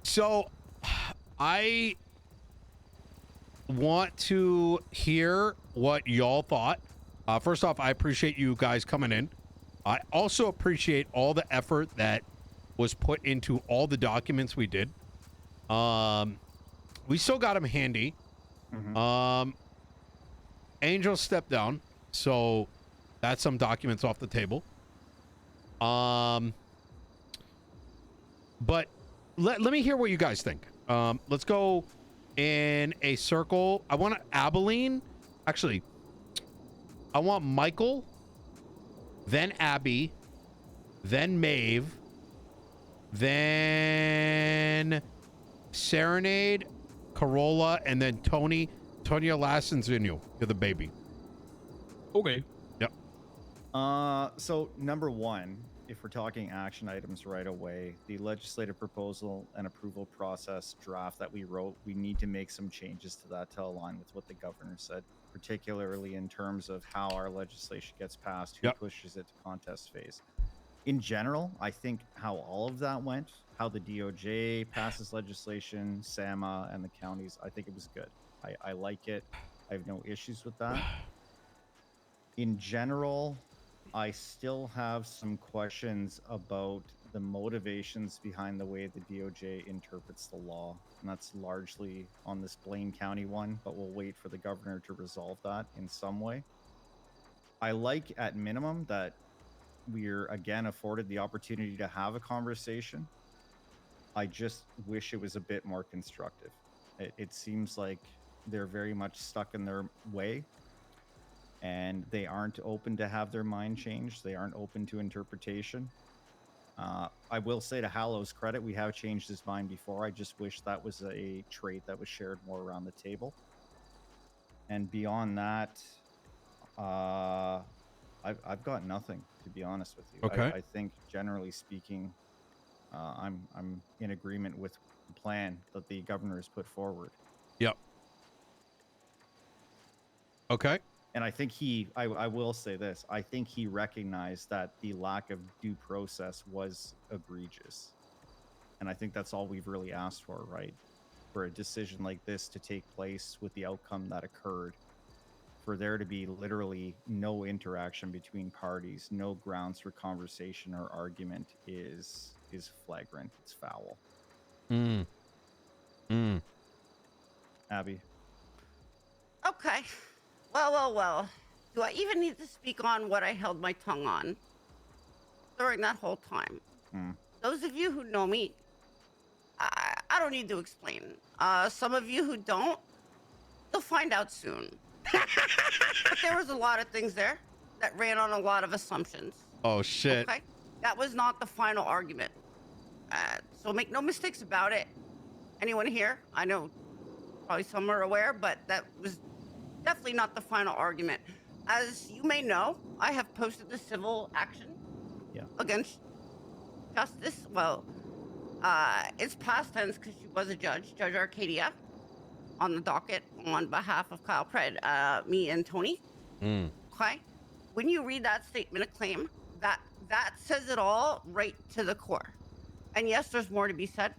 So I want to hear what y'all thought. First off, I appreciate you guys coming in. I also appreciate all the effort that was put into all the documents we did. We still got them handy. Angel stepped down, so that's some documents off the table. But let me hear what you guys think. Let's go in a circle. I want Abilene. Actually, I want Michael, then Abby, then Maeve, then Serenade, Corolla, and then Tony. Tonya last and Zinyu. You're the baby. Okay. Yep. So number one, if we're talking action items right away, the legislative proposal and approval process draft that we wrote, we need to make some changes to that to align with what the governor said, particularly in terms of how our legislation gets passed, who pushes it to contest phase. In general, I think how all of that went, how the DOJ passes legislation, SAMA, and the counties, I think it was good. I like it. I have no issues with that. In general, I still have some questions about the motivations behind the way the DOJ interprets the law. And that's largely on this Blaine County one, but we'll wait for the governor to resolve that in some way. I like at minimum that we're again afforded the opportunity to have a conversation. I just wish it was a bit more constructive. It seems like they're very much stuck in their way and they aren't open to have their mind changed. They aren't open to interpretation. I will say to Hallow's credit, we have changed his mind before. I just wish that was a trait that was shared more around the table. And beyond that, I've got nothing, to be honest with you. Okay. I think generally speaking, I'm in agreement with the plan that the governor has put forward. Yep. Okay. And I think I will say this, I think he recognized that the lack of due process was egregious. And I think that's all we've really asked for, right? For a decision like this to take place with the outcome that occurred, for there to be literally no interaction between parties, no grounds for conversation or argument is flagrant. It's foul. Abby. Okay. Well. Do I even need to speak on what I held my tongue on during that whole time? Those of you who know me, I don't need to explain. Some of you who don't, you'll find out soon. But there was a lot of things there that ran on a lot of assumptions. Oh, shit. Okay? That was not the final argument. So make no mistakes about it. Anyone here? I know probably some are aware, but that was definitely not the final argument. As you may know, I have posted the civil action against Justice. Well, it's past tense because she was a judge, Judge Arcadia, on the docket on behalf of Kyle Pred, me and Tony. Okay? When you read that statement of claim, that says it all right to the core. And yes, there's more to be said,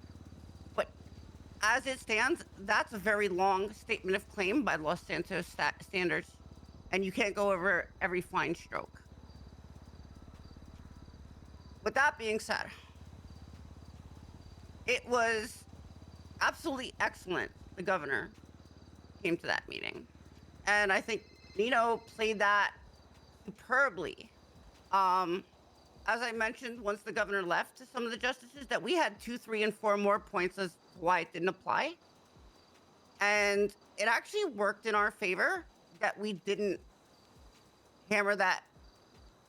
but as it stands, that's a very long statement of claim by Los Santos standards, and you can't go over every fine stroke. With that being said, it was absolutely excellent the governor came to that meeting, and I think Nino played that superbly. As I mentioned, once the governor left to some of the justices, that we had 2, 3, and 4 more points as to why it didn't apply. And it actually worked in our favor that we didn't hammer that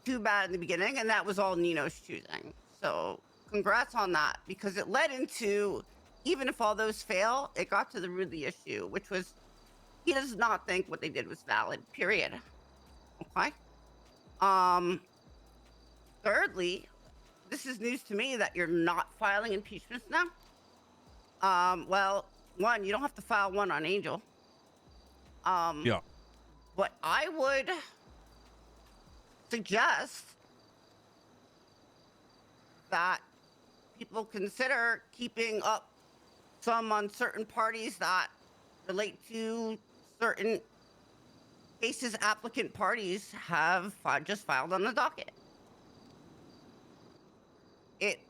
too bad in the beginning, and that was all Nino's choosing. So congrats on that, because it led into, even if all those fail, it got to the root of the issue, which was he does not think what they did was valid, period. Okay? Thirdly, this is news to me that you're not filing impeachments now. Well, one, you don't have to file one on Angel. But I would suggest that people consider keeping up some on certain parties that relate to certain cases applicant parties have just filed on the docket. It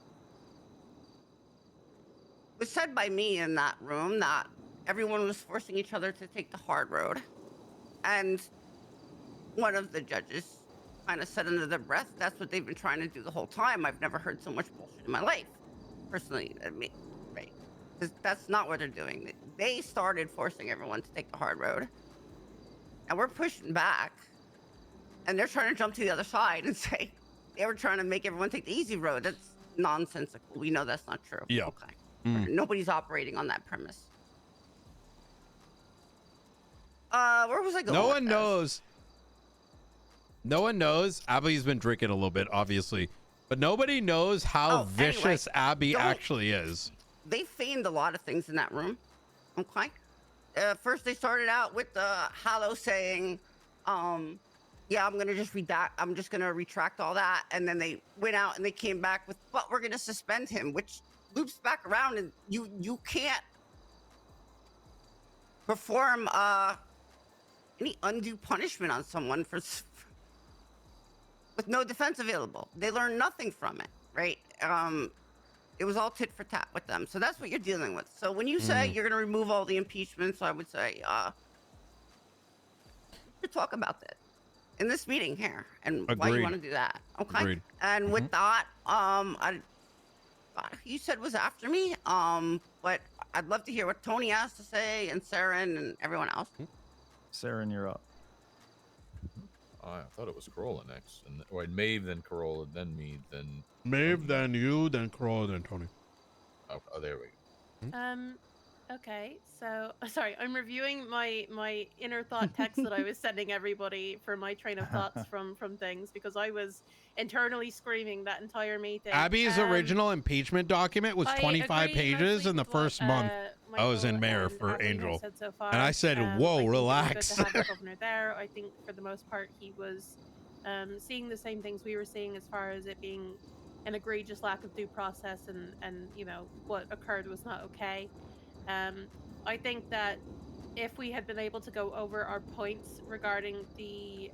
was said by me in that room that everyone was forcing each other to take the hard road. And one of the judges kind of said under their breath, that's what they've been trying to do the whole time. I've never heard so much bullshit in my life, personally. I mean, right? Because that's not what they're doing. They started forcing everyone to take the hard road. And we're pushing back. And they're trying to jump to the other side and say they were trying to make everyone take the easy road. That's nonsensical. We know that's not true. Yeah. Okay. Mm. Nobody's operating on that premise. Where was I going? No with one this? knows. No one knows. Abby's been drinking a little bit, obviously, but nobody knows how Oh, vicious anyway, Abby don't- actually is. They feigned a lot of things in that room. Okay. First, they started out with Hallow saying, yeah, I'm gonna just I'm just gonna retract all that, and then they went out and they came back with, but we're gonna suspend him, which loops back around, and you can't perform any undue punishment on someone with no defense available. They learned nothing from it, right? It was all tit for tat with them. So that's what you're dealing with. So when you say you're going to remove all the impeachments, I would say, to talk about that in this meeting here and why Agreed. you want to do that. Okay. Agreed. And with that, you said was after me. But I'd love to hear what Tony has to say, and Saren and everyone else. Saren, you're up. I thought it was Corolla next, and or Maeve, then Corolla, then me, then Maeve, then you, then Corolla, then Tony. oh, there we go. Okay, so sorry, I'm reviewing my inner thought text that I was sending everybody for my train of thoughts from things, because I was internally screaming that entire meeting. Abby's original impeachment document was I 25 agree pages mostly in the with what, first month. I was in Michael mayor and for Adeline have Angel. said so far. And I said, I whoa, think relax. It was good to have the governor there. I think for the most part he was seeing the same things we were seeing, as far as it being an egregious lack of due process, and you know what occurred was not okay. I think that if we had been able to go over our points regarding the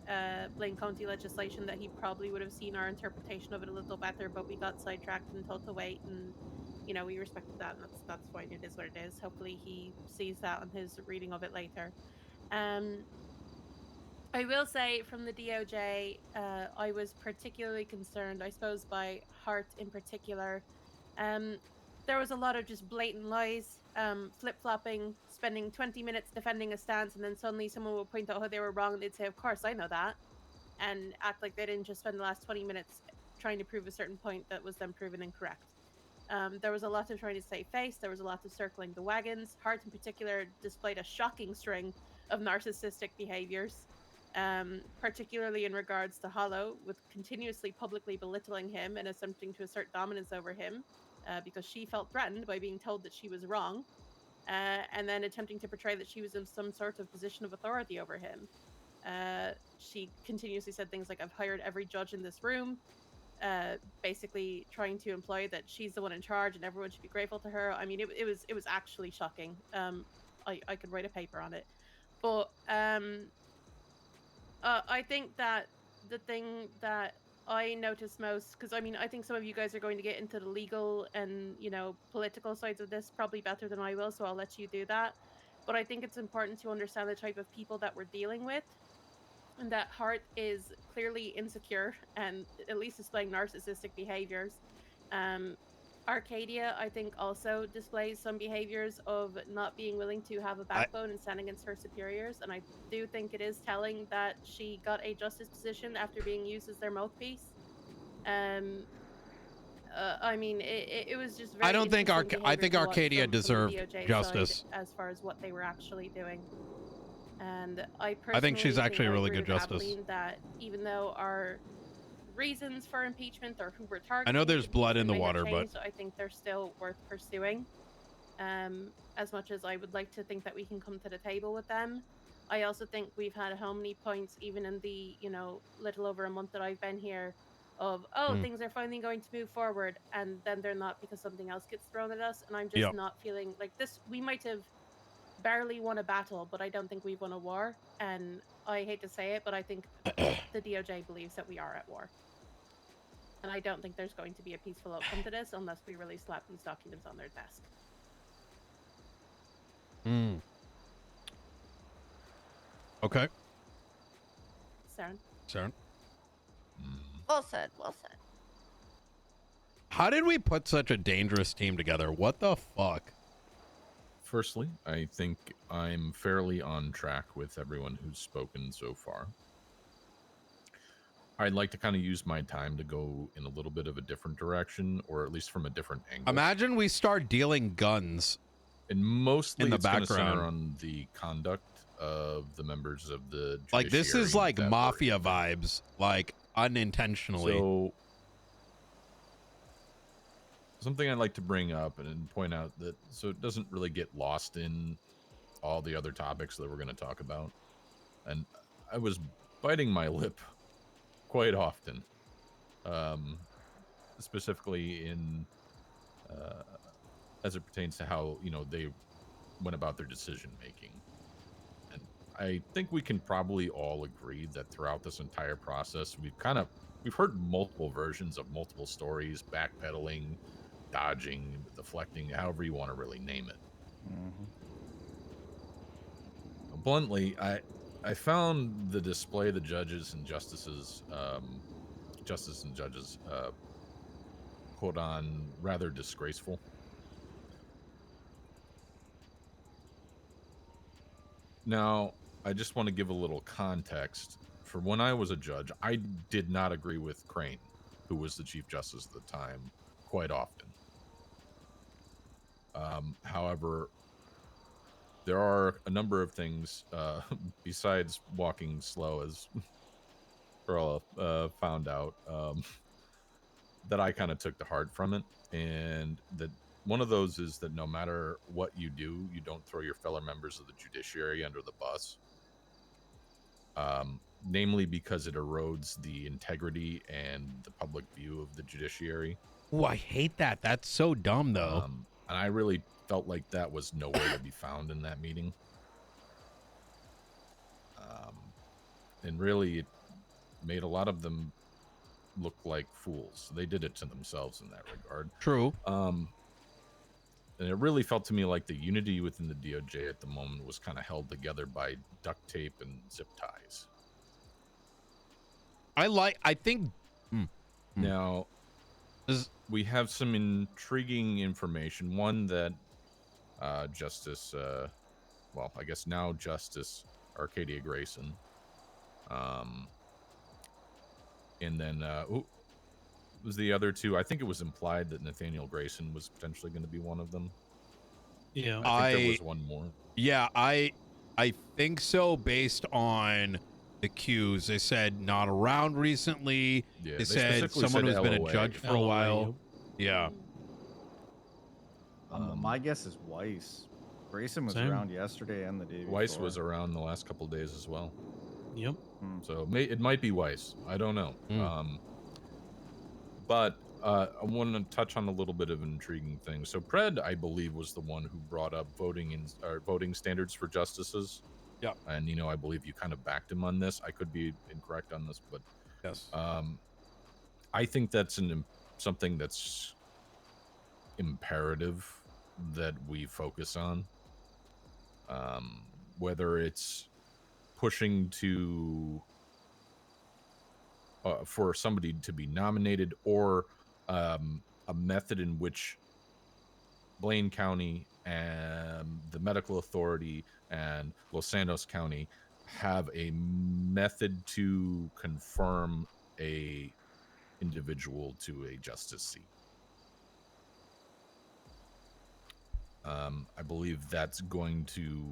Blaine County legislation, that he probably would have seen our interpretation of it a little better, but we got sidetracked and told to wait, and you know, we respected that, and that's fine. It is what it is. Hopefully he sees that on his reading of it later. I will say, from the DOJ, I was particularly concerned, I suppose, by Hart in particular. There was a lot of just blatant lies, flip-flopping, spending 20 minutes defending a stance, and then suddenly someone would point out how they were wrong, and they'd say, of course, I know that, and act like they didn't just spend the last 20 minutes trying to prove a certain point that was then proven incorrect. There was a lot of trying to save face, there was a lot of circling the wagons. Hart in particular displayed a shocking string of narcissistic behaviors, particularly in regards to Hollow, with continuously publicly belittling him and attempting to assert dominance over him, because she felt threatened by being told that she was wrong, and then attempting to portray that she was in some sort of position of authority over him. She continuously said things like, I've hired every judge in this room, basically trying to imply that she's the one in charge and everyone should be grateful to her. I mean, it was actually shocking. I could write a paper on it. But I think that the thing that I noticed most, because I mean, I think some of you guys are going to get into the legal and, you know, political sides of this probably better than I will, so I'll let you do that. But I think it's important to understand the type of people that we're dealing with, and that Hart is clearly insecure and at least displaying narcissistic behaviors. Arcadia, I think, also displays some behaviors of not being willing to have a backbone and stand against her superiors, and I do think it is telling that she got a justice position after being used as their mouthpiece. I mean, it was just very I don't think interesting I think behavior to watch Arcadia from the deserved DOJ justice. side as far as what they were actually doing. And I think she's personally actually a I really agree good with justice. Adeline that even though our reasons for impeachment or who we're targeting, I know there's blood in the may have water, but changed, I think they're still worth pursuing. As much as I would like to think that we can come to the table with them, I also think we've had how many points, even in the, you know, little over a month that I've been here, of, oh, Mm. things are finally going to move forward, and then they're not because something else gets thrown at us. And I'm just Yep. not feeling like this. We might have barely won a battle, but I don't think we've won a war. And I hate to say it, but I think the DOJ believes that we are at war. And I don't think there's going to be a peaceful outcome to this unless we really slap these documents on their desk. Mm. Okay. Saren? Well said. Well said. How did we put such a dangerous team together? What the fuck? Firstly, I think I'm fairly on track with everyone who's spoken so far. I'd like to kind of use my time to go in a little bit of a different direction, or at least from a different angle. Imagine we start dealing guns. And mostly in the it's going to background. center on the conduct of the members of the judiciary. Like, this is like that were mafia in. vibes, like unintentionally. So, something I'd like to bring up and point out that so it doesn't really get lost in all the other topics that we're going to talk about. And I was biting my lip quite often, specifically in as it pertains to how, you know, they went about their decision making. And I think we can probably all agree that throughout this entire process, we've heard multiple versions of multiple stories, backpedaling, dodging, deflecting, however you want to really name it. Bluntly, I found the display the judges and justices put on rather disgraceful. Now, I just want to give a little context. For when I was a judge, I did not agree with Crane, who was the Chief Justice at the time, quite often. However, there are a number of things, besides walking slow, as Carla found out, that I kind of took to heart from it. And that one of those is that no matter what you do, you don't throw your fellow members of the judiciary under the bus. Namely because it erodes the integrity and the public view of the judiciary. Oh, I hate that. That's so dumb, though. And I really felt like that was nowhere to be found in that meeting. And really, it made a lot of them look like fools. They did it to themselves in that regard. True. And it really felt to me like the unity within the DOJ at the moment was kind of held together by duct tape and zip ties. I think. Now, we have some intriguing information. One that Justice, well, I guess now Justice Arcadia Grayson, and then who was the other two? I think it was implied that Nathaniel Grayson was potentially going to be one of them. Yeah, I think there was one more. Yeah, I think so. Based on the cues, they said not around recently. Yeah, they said someone who's been a LOA. judge for a while. Yeah. My guess is Weiss. Grayson was Same. around yesterday and the day before. Weiss was around the last couple of days as well. Yep. So it might be Weiss. I don't know. Mm. But I want to touch on a little bit of an intriguing thing. So Pred, I believe, was the one who brought up voting standards for justices. Yeah. And, you know, I believe you kind of backed him on this. I could be incorrect on this, but Yes. I think that's something that's imperative that we focus on. Whether it's pushing to for somebody to be nominated, or a method in which Blaine County and the medical authority and Los Santos County have a method to confirm a individual to a justice seat. I believe that's going to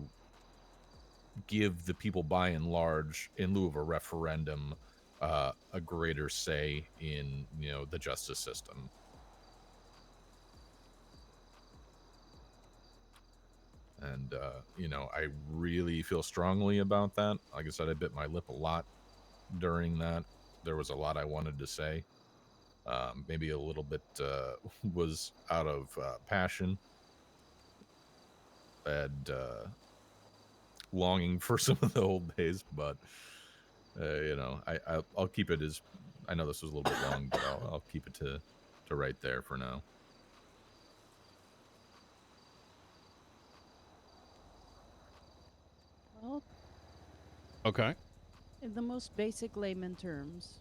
give the people by and large, in lieu of a referendum, a greater say in, you know, the justice system. And, you know, I really feel strongly about that. Like I said, I bit my lip a lot during that. There was a lot I wanted to say. Maybe a little bit was out of passion and longing for some of the old days, but I'll keep it as, I know this was a little bit long, but I'll keep it to right there for now. Well, Okay. in the most basic layman terms,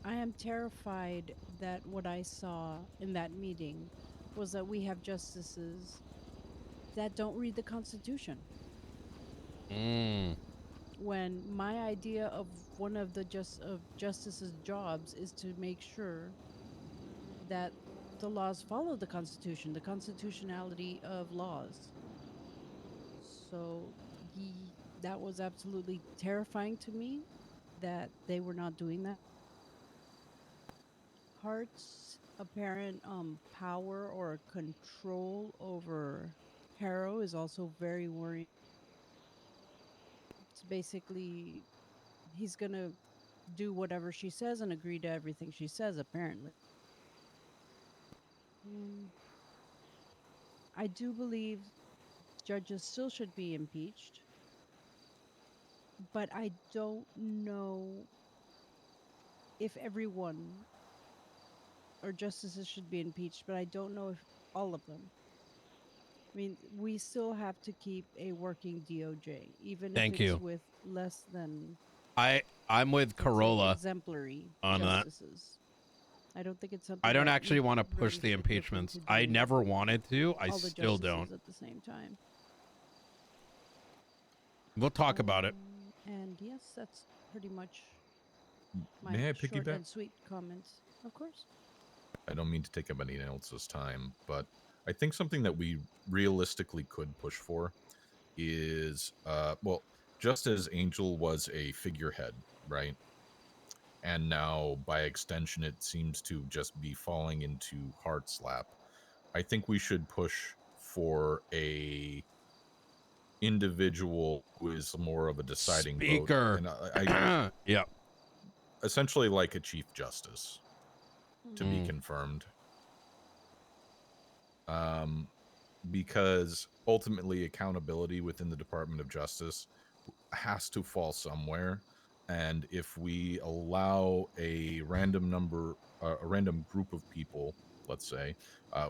I am terrified that what I saw in that meeting was that we have justices that don't read the Constitution. Mm. When my idea of one of the justices' jobs is to make sure that the laws follow the Constitution, the constitutionality of laws. So that was absolutely terrifying to me that they were not doing that. Hart's apparent power or control over Harrow is also very worrying. It's basically he's gonna do whatever she says and agree to everything she says, apparently. I do believe judges still should be impeached, but I don't know if everyone or justices should be impeached, but I don't know if all of them. I mean, we still have to keep a working DOJ, even Thank if it's you. with less than I'm with let's say, Corolla exemplary on that. justices. I don't think it's something I don't that actually we want to push really the should look impeachments. into I doing never wanted to. I all the still justices don't. at the same time. We'll talk about it. And yes, that's pretty much my May I short piggyback? and sweet comments. Of course. I don't mean to take up anyone else's time, but I think something that we realistically could push for is, well, just as Angel was a figurehead, right? And now, by extension, it seems to just be falling into Heart's lap. I think we should push for a individual who is more of a deciding Speaker. vote. And Yeah. essentially like a Chief Justice to be Mm. confirmed. Because ultimately accountability within the Department of Justice has to fall somewhere. And if we allow a random group of people, let's say,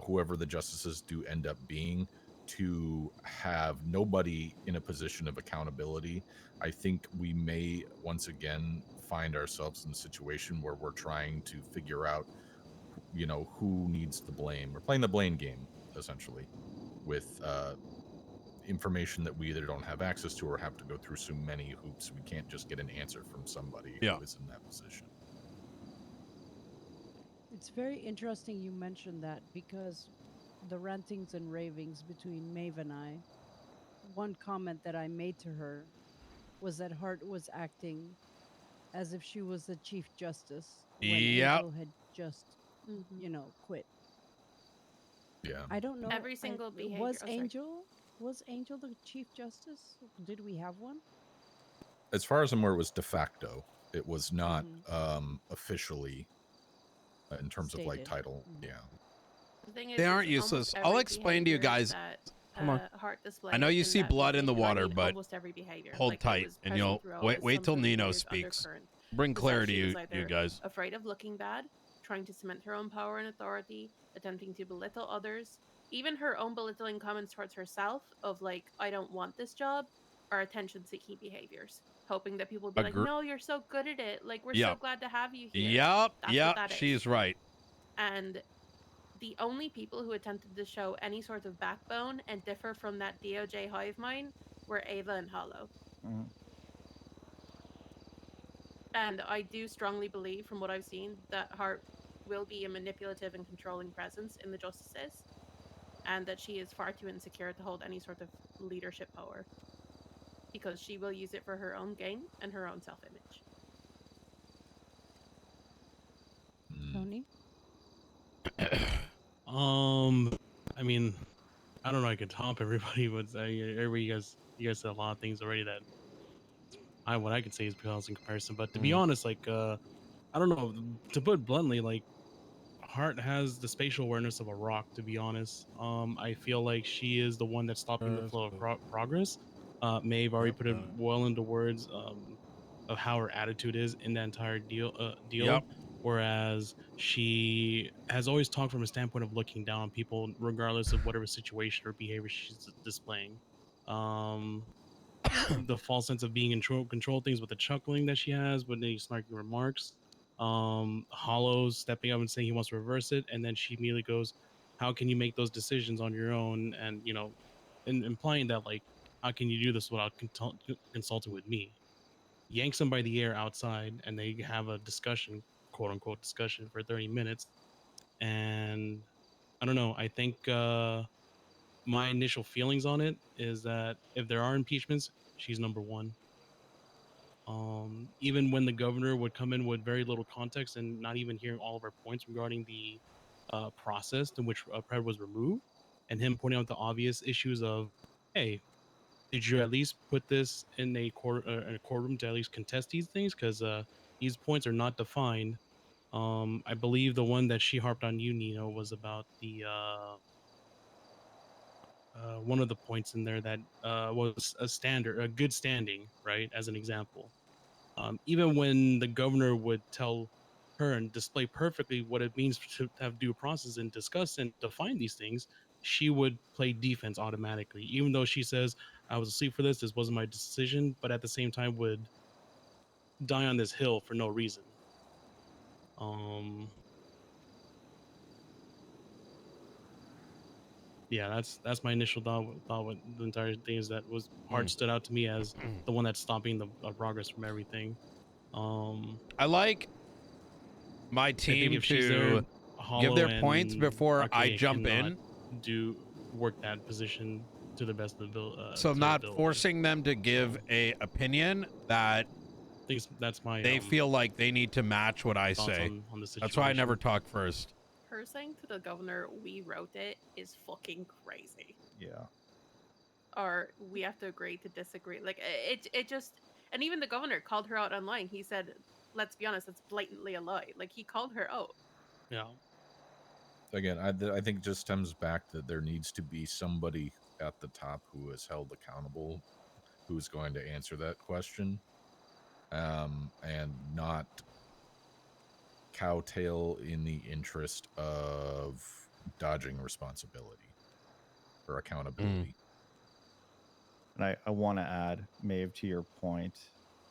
whoever the justices do end up being, to have nobody in a position of accountability, I think we may once again find ourselves in a situation where we're trying to figure out, who needs the blame. We're playing the blame game, essentially, with information that we either don't have access to or have to go through so many hoops. We can't just get an answer from somebody who is in that position. It's very interesting you mentioned that because the rantings and ravings between Maeve and I, one comment that I made to her was that Hart was acting as if she was the Chief Justice when Angel had just, quit. Yeah. I don't know. Every single behavior. Was Angel the Chief Justice? Did we have one? As far as I'm aware, it was de facto. It was not officially in terms of like title. Yeah. The thing is, They aren't it's almost useless. every I'll explain to you behavior guys. that, Come on. Hart I know you displayed see in that blood in the meeting, and I water, mean but almost every behavior. hold Like, it tight, was and present you'll throughout wait. as Wait some till sort of Nino weird speaks. undercurrent. Bring Was that clarity, she was you either guys. afraid of looking bad, trying to cement her own power and authority, attempting to belittle others, even her own belittling comments towards herself of like, I don't want this job, are attention-seeking behaviors, hoping that people will be like, no, you're so good at it. Like, we're so glad to have you here. That's what that is. She's right. And the only people who attempted to show any sort of backbone and differ from that DOJ hive mind were Ava and Hollow. Mm-hmm. And I do strongly believe, from what I've seen, that Hart will be a manipulative and controlling presence in the justices, and that she is far too insecure to hold any sort of leadership power, because she will use it for her own gain and her own self-image. Tony? I mean, I don't know. I could top everybody, but you guys said a lot of things already that what I could say is pales in comparison. But to be honest, like I don't know. To put it bluntly, like Hart has the spatial awareness of a rock. To be honest, I feel like she is the one that's stopping the flow of progress. Maeve already put it well into words of how her attitude is in that entire deal. Yep. Whereas she has always talked from a standpoint of looking down on people, regardless of whatever situation or behavior she's displaying. The false sense of being in control things with the chuckling that she has with the snarky remarks. Hollows stepping up and saying he wants to reverse it, and then she immediately goes, "How can you make those decisions on your own?" And implying that like, how can you do this without consulting with me? Yanks him by the ear outside, and they have a discussion, quote unquote discussion, for 30 minutes. And I don't know. I think my initial feelings on it is that if there are impeachments, she's number one. Even when the governor would come in with very little context and not even hearing all of our points regarding the process in which Pred was removed, and him pointing out the obvious issues of, hey, did you at least put this in a courtroom to at least contest these things? Because these points are not defined. I believe the one that she harped on you, Nino, was about the one of the points in there that was a good standing, right? As an example. Even when the governor would tell her and display perfectly what it means to have due process and discuss and define these things, she would play defense automatically, even though she says, I was asleep for this wasn't my decision, but at the same time would die on this hill for no reason. Yeah, that's my initial thought with the entire thing, is that was Hart stood out to me as the one that's stopping the progress from everything. I like my team to give their points before I jump in. Work that position to the best of the so I'm not forcing them to give a opinion that that's my they feel like they need to match what I say. On the that's why I never talk first. Her saying to the governor, "We wrote it," is fucking crazy. Yeah. Or we have to agree to disagree. Like it just, and even the governor called her out online. He said, "Let's be honest, it's blatantly a lie." Like he called her out. Yeah. Again, I think it just stems back that there needs to be somebody at the top who is held accountable, who's going to answer that question, and not cowtail in the interest of dodging responsibility or accountability. And I want to add, Maeve, to your point,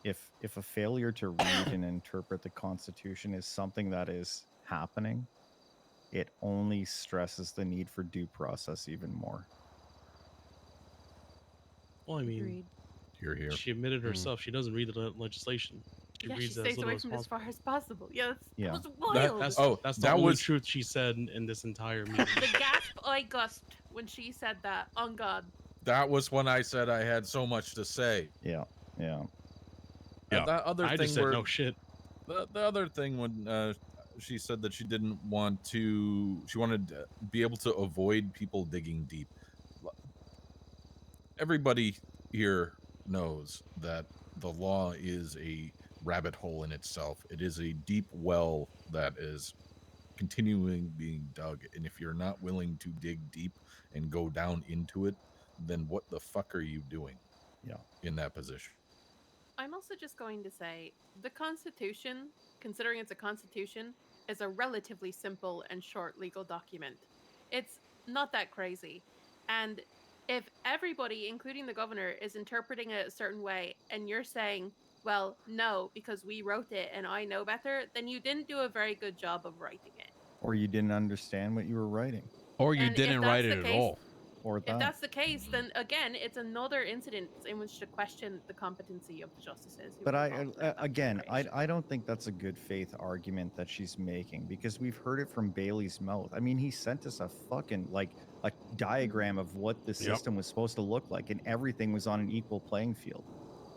if a failure to read and interpret the Constitution is something that is happening, it only stresses the need for due process even more. Well, I mean, Agreed. Here. She admitted herself she doesn't read the legislation. She Yeah, she reads stays away from it as far as possible. Yeah, that was wild. That's the only truth she said in this entire meeting. The gasp I gasped when she said that. On God. That was when I said I had so much to say. Yeah. That other I thing just said no shit. The other thing when she said that she didn't want to, she wanted to be able to avoid people digging deep. Everybody here knows that the law is a rabbit hole in itself. It is a deep well that is continuing being dug, and if you're not willing to dig deep and go down into it, then what the fuck are you doing in that position? I'm also just going to say the Constitution, considering it's a constitution, is a relatively simple and short legal document. It's not that crazy. And if everybody, including the governor, is interpreting it a certain way, and you're saying, well, no, because we wrote it and I know better, then you didn't do a very good job of writing it. Or you didn't understand what you were writing. Or you didn't write it at all. Or that. If that's the case, then again, it's another incident in which to question the competency of the justices. But I don't think that's a good faith argument that she's making, because we've heard it from Bailey's mouth. I mean, he sent us a fucking a diagram of what the system was supposed to look like, and everything was on an equal playing field.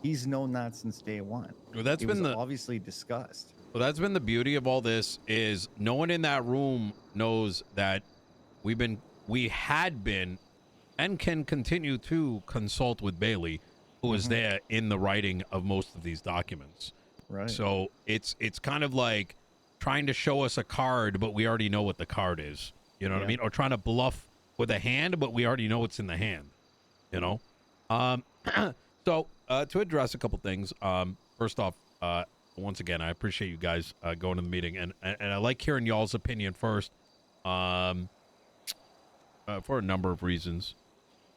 He's known that since day one. Well, that's been obviously discussed. Well, that's been the beauty of all this, is no one in that room knows that we had been and can continue to consult with Bailey, who is there in the writing of most of these documents. Right. So it's kind of like trying to show us a card, but we already know what the card is. You know what I Yeah. mean? Or trying to bluff with a hand, but we already know what's in the hand. You know? So to address a couple things, first off, once again, I appreciate you guys going to the meeting, and I like hearing y'all's opinion first, for a number of reasons.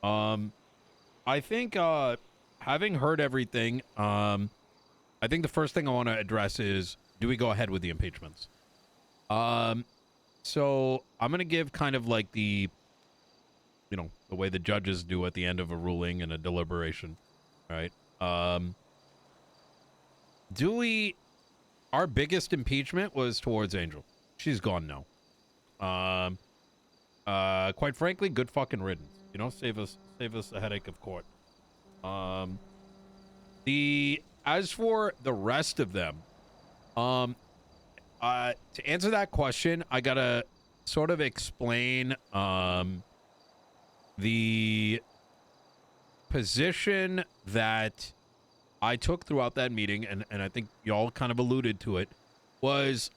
I think having heard everything, I think the first thing I want to address is, do we go ahead with the impeachments? So I'm going to give kind of like the way the judges do at the end of a ruling and a deliberation, right? Our biggest impeachment was towards Angel. She's gone now. Quite frankly, good fucking riddance. Save us the headache of court. As for the rest of them, to answer that question, I gotta sort of explain the position that I took throughout that meeting, and I think y'all kind of alluded to it, was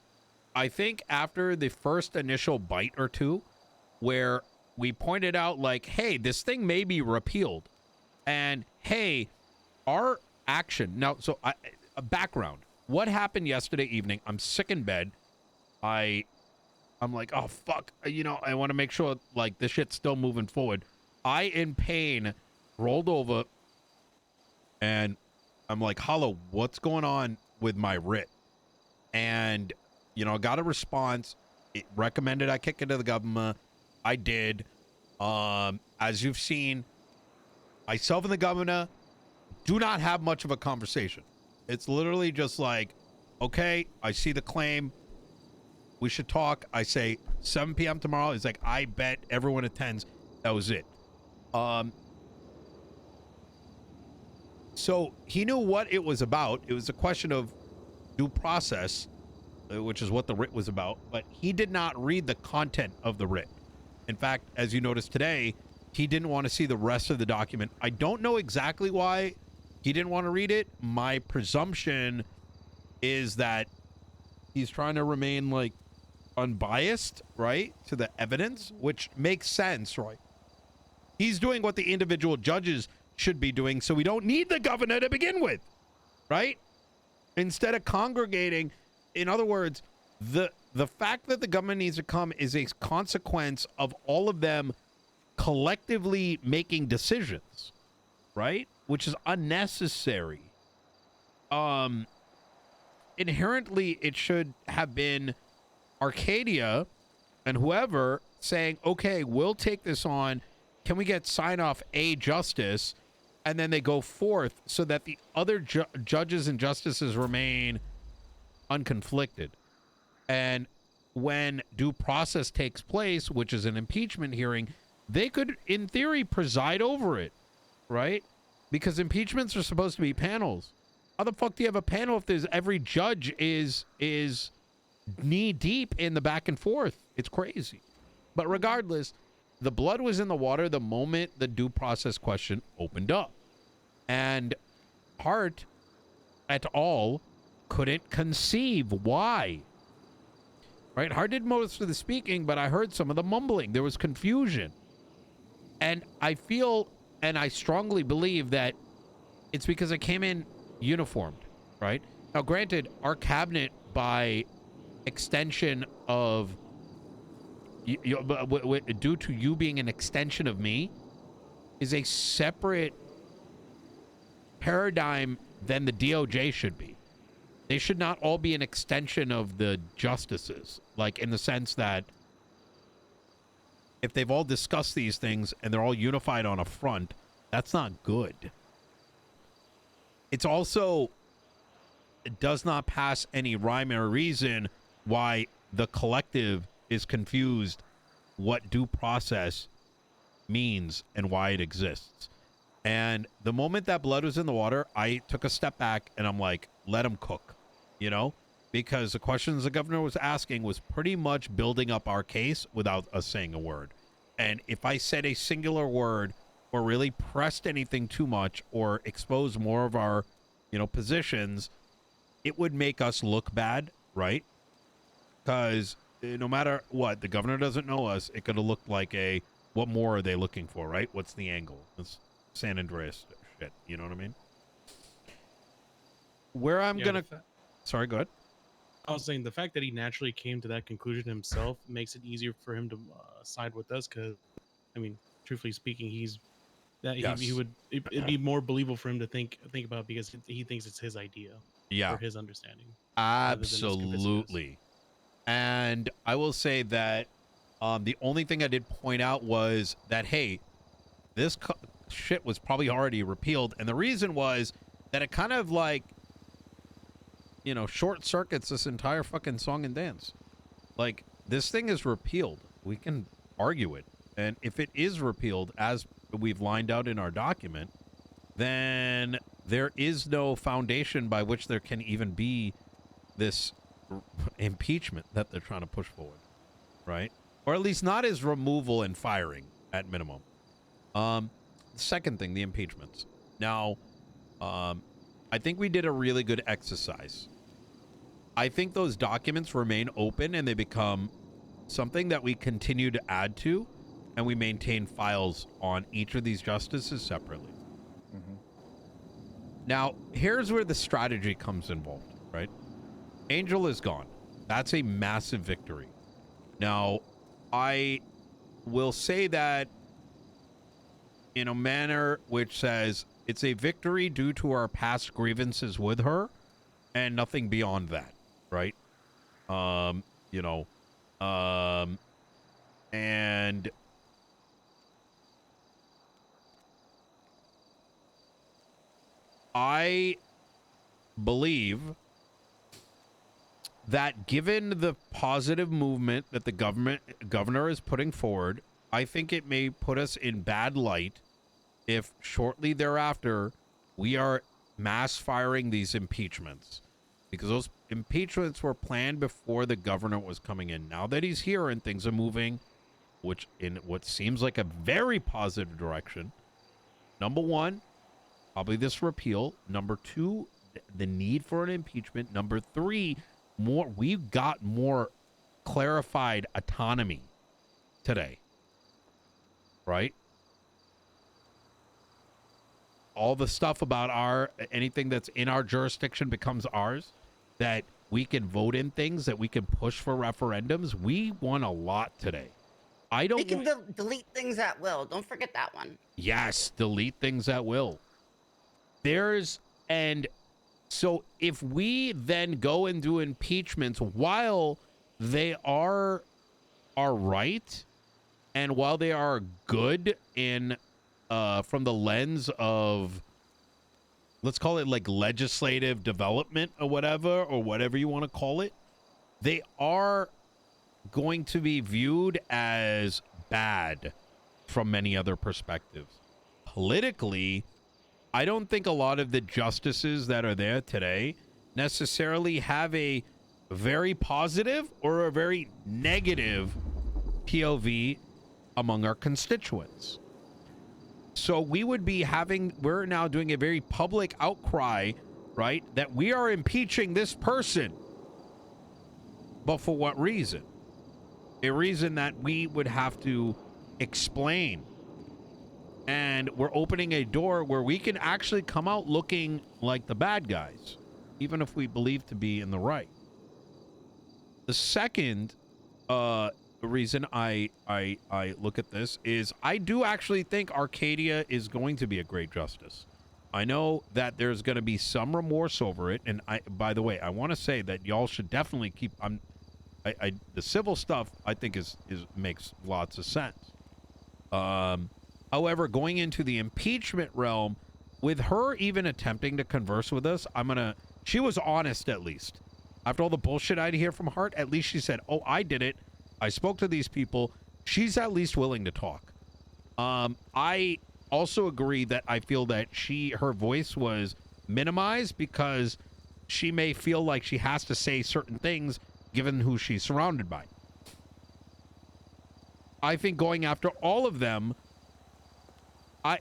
I think after the first initial bite or two, where we pointed out like, hey, this thing may be repealed, and hey, our action now. So a background. What happened yesterday evening? I'm sick in bed. I'm like, oh fuck, I want to make sure like this shit's still moving forward. I, in pain, rolled over, and I'm like, Hollow, what's going on with my writ? And I got a response. It recommended I kick it to the government. I did. As you've seen, myself and the governor do not have much of a conversation. It's literally just like, okay, I see the claim. We should talk. I say 7 p.m. tomorrow. It's like, I bet everyone attends. That was it. So he knew what it was about. It was a question of due process, which is what the writ was about. But he did not read the content of the writ. In fact, as you noticed today, he didn't want to see the rest of the document. I don't know exactly why he didn't want to read it. My presumption is that he's trying to remain like unbiased, right, to the evidence, which makes sense, right? He's doing what the individual judges should be doing, so we don't need the governor to begin with, right? Instead of congregating, in other words, the fact that the government needs to come is a consequence of all of them collectively making decisions, right? Which is unnecessary. Inherently, it should have been Arcadia and whoever saying, okay, we'll take this on. Can we get sign off a justice? And then they go forth so that the other judges and justices remain unconflicted. And when due process takes place, which is an impeachment hearing, they could, in theory, preside over it, right? Because impeachments are supposed to be panels. How the fuck do you have a panel if every judge is knee deep in the back and forth? It's crazy. But regardless, the blood was in the water the moment the due process question opened up. And Hart et al. Couldn't conceive why. Right? Hart did most of the speaking, but I heard some of the mumbling. There was confusion. And I feel, and I strongly believe that it's because I came in uniformed, right? Now, granted, our cabinet, by extension of, due to you being an extension of me, is a separate paradigm than the DOJ should be. They should not all be an extension of the justices, like in the sense that if they've all discussed these things and they're all unified on a front, that's not good. It's also, it does not pass any rhyme or reason why the collective is confused what due process means and why it exists. And the moment that blood was in the water, I took a step back and I'm like, let them cook, because the questions the governor was asking was pretty much building up our case without us saying a word. And if I said a singular word or really pressed anything too much or exposed more of our, positions, it would make us look bad, right? Because no matter what, the governor doesn't know us. It could have looked like a, what more are they looking for, right? What's the angle? It's San Andreas shit. You know what I mean? Where I'm going to... Sorry, go ahead. I was saying the fact that he naturally came to that conclusion himself makes it easier for him to side with us. Because, I mean, truthfully speaking, he's that Yes. he would it'd be more believable for him to think about it because he thinks it's his idea. Yeah. Or his understanding. rather than us convincing us. Absolutely. And I will say that the only thing I did point out was that, hey, this shit was probably already repealed. And the reason was that it kind of like, you know, short circuits this entire fucking song and dance. Like, this thing is repealed. We can argue it. And if it is repealed, as we've lined out in our document, then there is no foundation by which there can even be this impeachment that they're trying to push forward, right? Or at least not as removal and firing at minimum. The second thing, the impeachments. Now, I think we did a really good exercise. I think those documents remain open and they become something that we continue to add to, and we maintain files on each of these justices separately. Mm-hmm. Now, here's where the strategy comes involved, right? Angel is gone. That's a massive victory. Now, I will say that in a manner which says it's a victory due to our past grievances with her and nothing beyond that, right? You know, and I believe that given the positive movement that the governor is putting forward, I think it may put us in bad light if shortly thereafter we are mass firing these impeachments, because those impeachments were planned before the governor was coming in. Now that he's here and things are moving, which in what seems like a very positive direction, number one, probably this repeal. Number two, the need for an impeachment. Number three, we've got more clarified autonomy today, right? All the stuff about anything that's in our jurisdiction becomes ours, that we can vote in things, that we can push for referendums. We won a lot today. I don't. We can delete things at will. Don't forget that one. Yes, delete things at will. And so if we then go and do impeachments while they are right, and while they are good in from the lens of, let's call it like legislative development or whatever you want to call it, they are going to be viewed as bad from many other perspectives. Politically, I don't think a lot of the justices that are there today necessarily have a very positive or a very negative POV among our constituents. So we're now doing a very public outcry, right, that we are impeaching this person. But for what reason? A reason that we would have to explain. And we're opening a door where we can actually come out looking like the bad guys, even if we believe to be in the right. The second reason I look at this is I do actually think Arcadia is going to be a great justice. I know that there's going to be some remorse over it, and by the way, I want to say that y'all should definitely keep. The civil stuff I think makes lots of sense. However, going into the impeachment realm, with her even attempting to converse with us, she was honest at least. After all the bullshit I'd hear from Hart, at least she said, "Oh, I did it. I spoke to these people." She's at least willing to talk. I also agree that I feel that her voice was minimized because she may feel like she has to say certain things given who she's surrounded by. I think going after all of them,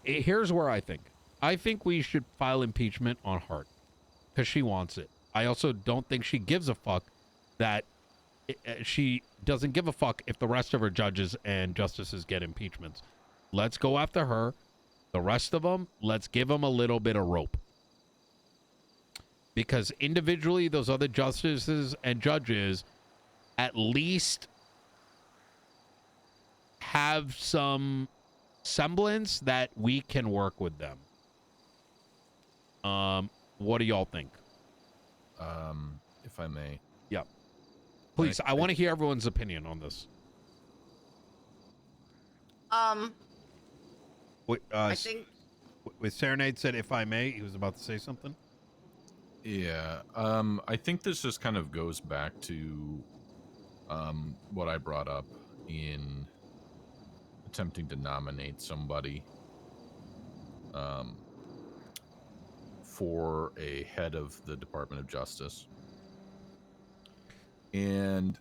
here's where I think we should file impeachment on Hart because she wants it. I also don't think she gives a fuck that she doesn't give a fuck if the rest of her judges and justices get impeachments. Let's go after her. The rest of them, let's give them a little bit of rope. Because individually, those other justices and judges at least have some semblance that we can work with them. What do y'all think? If I may. Yeah. Please, I want to hear everyone's opinion on this. I think With Serenade said, if I may, he was about to say something. Yeah. I think this just kind of goes back to what I brought up in attempting to nominate somebody for a head of the Department of Justice. And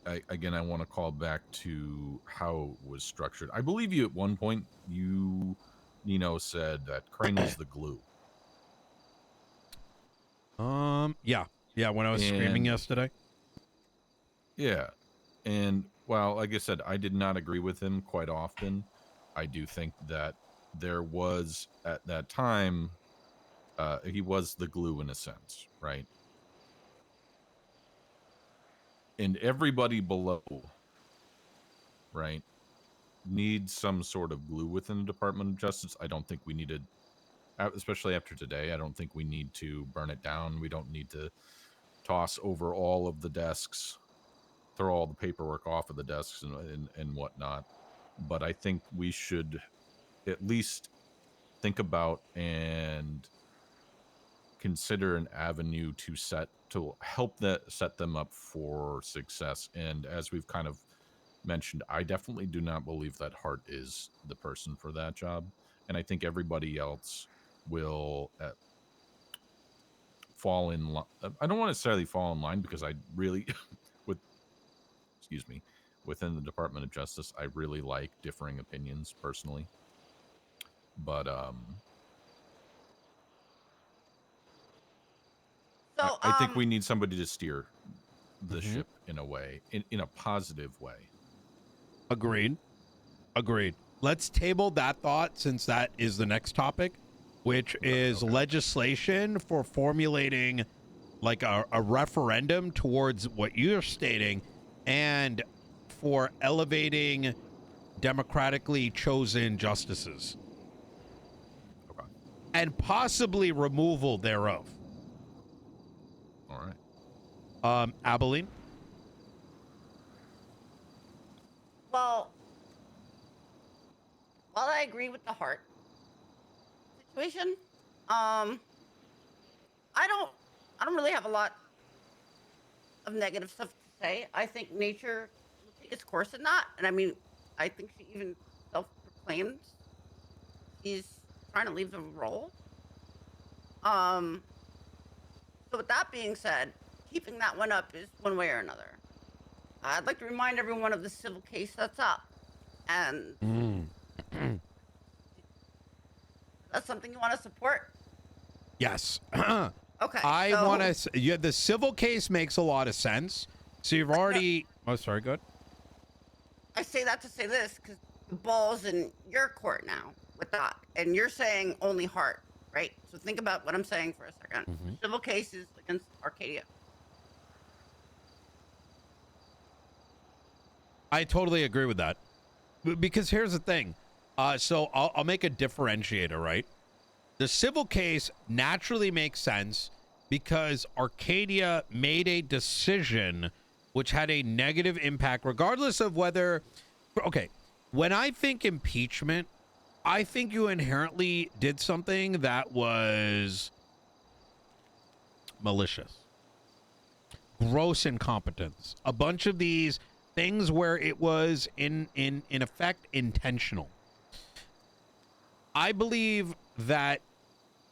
I want to call back to how it was structured. I believe you at one point, Nino, said that Crane was the glue. Yeah, when I was screaming yesterday. Yeah. And while, like I said, I did not agree with him quite often, I do think that there was, at that time, he was the glue in a sense, right? And everybody below, right, needs some sort of glue within the Department of Justice. I don't think we needed, especially after today, I don't think we need to burn it down. We don't need to toss over all of the desks, throw all the paperwork off of the desks and whatnot. But I think we should at least think about and consider an avenue to help set them up for success. And as we've kind of mentioned, I definitely do not believe that Hart is the person for that job. And I think everybody else will fall in line. I don't want to necessarily fall in line, because I really, within the Department of Justice, I really like differing opinions personally. But I think we need somebody to steer the ship in a way, in a positive way. Agreed. Let's table that thought, since that is the next topic, which is legislation for formulating like a referendum towards what you're stating, and for elevating democratically chosen justices. Okay. And possibly removal thereof. All right. Abilene? Well, while I agree with the Hart situation, I don't really have a lot of negative stuff to say. I think nature will take its course in that, and I mean, I think she even self-proclaimed she's trying to leave the role. So with that being said, keeping that one up is one way or another. I'd like to remind everyone of the civil case that's up, and that's something you want to support. Yes. Okay. I want to. Yeah, the civil case makes a lot of sense. So you've already. Oh, sorry. Go ahead. I say that to say this because the ball's in your court now with that, and you're saying only Hart, right? So think about what I'm saying for a second. Civil cases against Arcadia. I totally agree with that, because here's the thing. So I'll make a differentiator, right? The civil case naturally makes sense because Arcadia made a decision which had a negative impact, regardless of whether. Okay, when I think impeachment, I think you inherently did something that was malicious, gross incompetence, a bunch of these things where it was in effect intentional. I believe that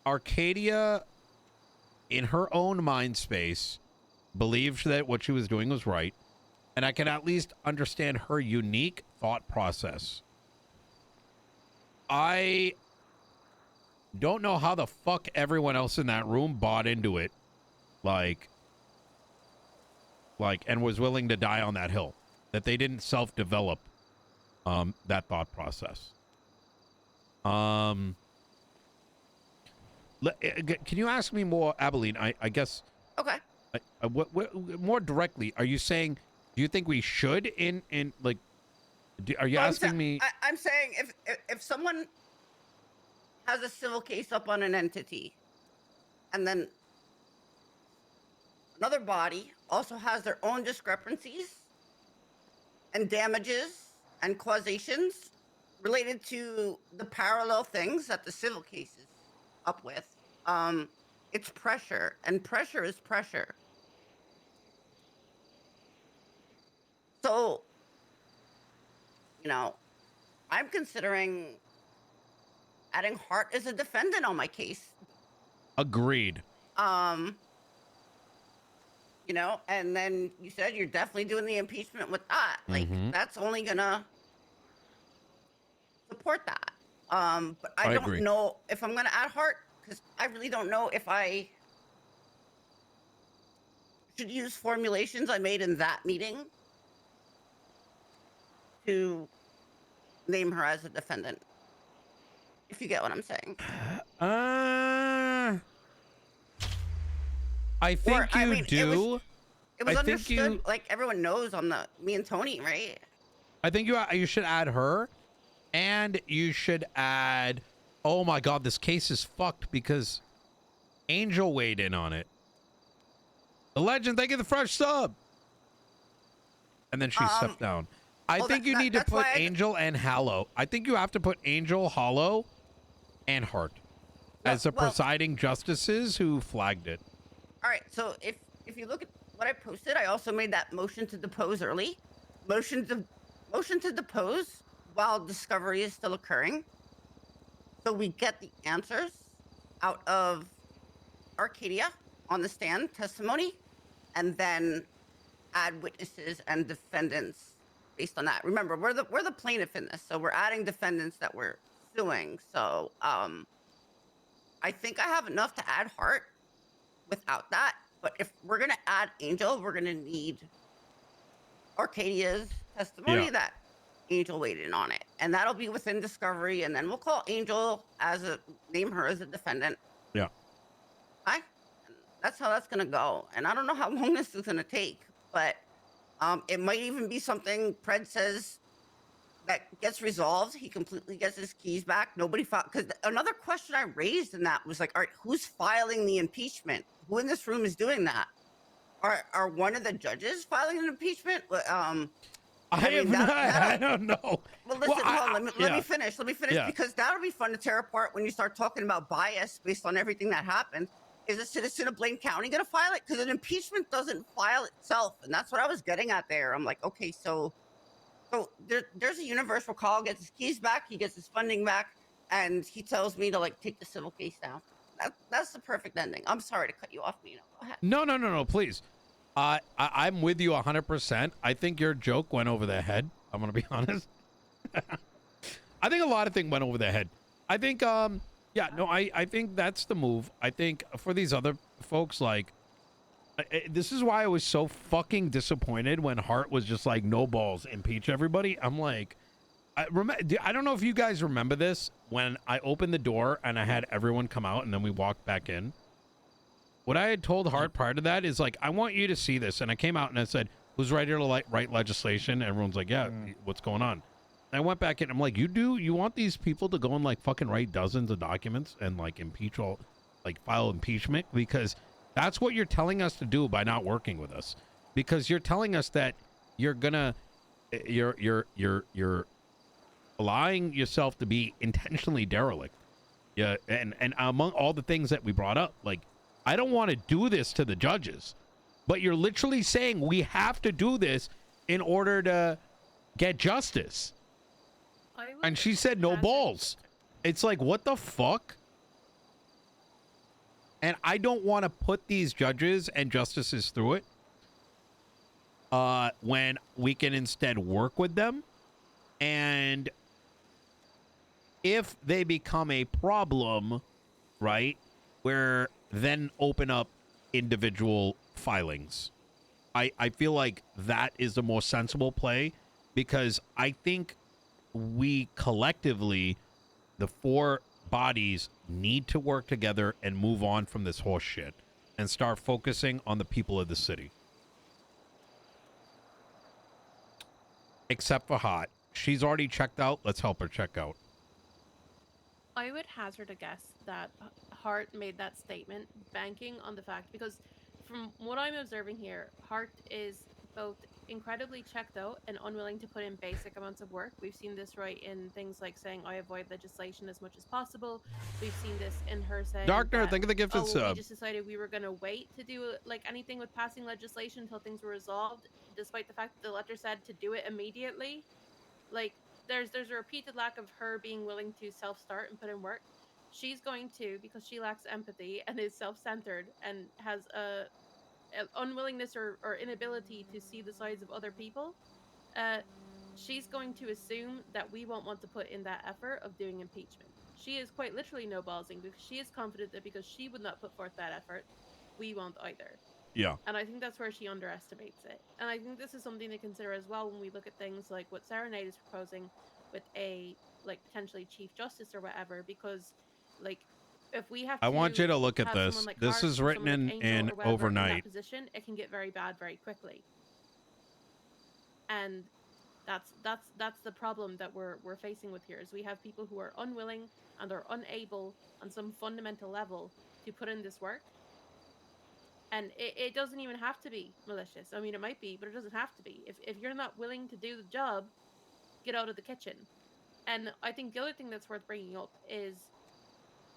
Arcadia, in her own mind space, believed that what she was doing was right, and I can at least understand her unique thought process. I don't know how the fuck everyone else in that room bought into it like, and was willing to die on that hill. That they didn't self-develop that thought process. Can you ask me more, Abilene? I guess. Okay. What more directly? Are you saying? Do you think we should like? Are you asking me? I'm saying if someone has a civil case up on an entity, and then another body also has their own discrepancies and damages and causations related to the parallel things that the civil case is up with, it's pressure, and pressure is pressure. So, I'm considering adding Hart as a defendant on my case. Agreed. And then you said you're definitely doing the impeachment with that. Like, that's only gonna support that. But I don't agree. know if I'm gonna add Hart, because I really don't know if I should use formulations I made in that meeting to name her as a defendant. If you get what I'm saying. I think you do. It was I think understood, like everyone knows on me and Tony, right? I think you should add her, and you should add. Oh my God, this case is fucked because Angel weighed in on it. The legend, thank you for the fresh sub. And then she stepped down. I think you need to put Angel and Hollow. I think you have to put Angel, Hollow, and Hart as the presiding justices who flagged it. All right, so if you look at what I posted, I also made that motion to depose early. Motion to depose while discovery is still occurring. So we get the answers out of Arcadia on the stand testimony, and then add witnesses and defendants based on that. Remember, we're the plaintiff in this, so we're adding defendants that we're suing. So I think I have enough to add Hart without that. But if we're gonna add Angel, we're gonna need Arcadia's testimony that Angel weighed in on it, and that'll be within discovery. And then we'll call Angel name her as a defendant. Yeah. Hi. That's how that's gonna go. And I don't know how long this is gonna take, but it might even be something Pred says that gets resolved. He completely gets his keys back. Nobody filed, because another question I raised in that was like, all right, who's filing the impeachment? Who in this room is doing that? Are one of the judges filing an impeachment? I don't know. Well, listen, hold on. Let me finish. Yeah. Because that'll be fun to tear apart when you start talking about bias based on everything that happened. Is a citizen of Blaine County going to file it? Because an impeachment doesn't file itself. And that's what I was getting at there. I'm like, okay, so there's a universe where Carl gets his keys back, he gets his funding back, and he tells me to like take the civil case down. That's the perfect ending. I'm sorry to cut you off, Nino. Go ahead. No, please. I'm with you 100%. I think your joke went over their head. I'm going to be honest. I think a lot of things went over their head. I think, I think that's the move. I think for these other folks, like, this is why I was so fucking disappointed when Hart was just like, no balls, impeach everybody. I'm like, I don't know if you guys remember this, when I opened the door and I had everyone come out and then we walked back in. What I had told Hart prior to that is like, I want you to see this. And I came out and I said, who's ready to write legislation? And everyone's like, yeah, what's going on? And I went back in. I'm like, you want these people to go and like fucking write dozens of documents and like impeach file impeachment? Because that's what you're telling us to do by not working with us. Because you're telling us that you're allowing yourself to be intentionally derelict. Yeah, and among all the things that we brought up, like, I don't want to do this to the judges, but you're literally saying we have to do this in order to get justice. And she said no balls. It's like, what the fuck? And I don't want to put these judges and justices through it when we can instead work with them. And if they become a problem, right, where then open up individual filings. I feel like that is the more sensible play, because I think we collectively, the four bodies, need to work together and move on from this horse shit and start focusing on the people of the city. Except for Hot. She's already checked out. Let's help her check out. I would hazard a guess that Hart made that statement banking on the fact, because from what I'm observing here, Hart is both incredibly checked out and unwilling to put in basic amounts of work. We've seen this right in things like saying, I avoid legislation as much as possible. We've seen this in her saying, Darkner, think of the gift oh, as well, we just decided we were going to wait to do like anything with passing legislation until things were resolved, despite the fact that the letter said to do it immediately. Like, there's a repeated lack of her being willing to self-start and put in work. She's going to, because she lacks empathy and is self-centered and has a unwillingness or inability to see the sides of other people, she's going to assume that we won't want to put in that effort of doing impeachment. She is quite literally no-ballsing, because she is confident that because she would not put forth that effort, we won't either. Yeah. And I think that's where she underestimates it. And I think this is something to consider as well when we look at things like what Serenade is proposing with a, like, potentially Chief Justice or whatever, because, like, if we have to I want you to look at have this. someone like This Hart is or written someone like Angel in or whatever overnight. in that position, it can get very bad very quickly. And that's the problem that we're facing with here, is we have people who are unwilling and are unable on some fundamental level to put in this work. And it doesn't even have to be malicious. I mean, it might be, but it doesn't have to be. If you're not willing to do the job, get out of the kitchen. And I think the other thing that's worth bringing up is,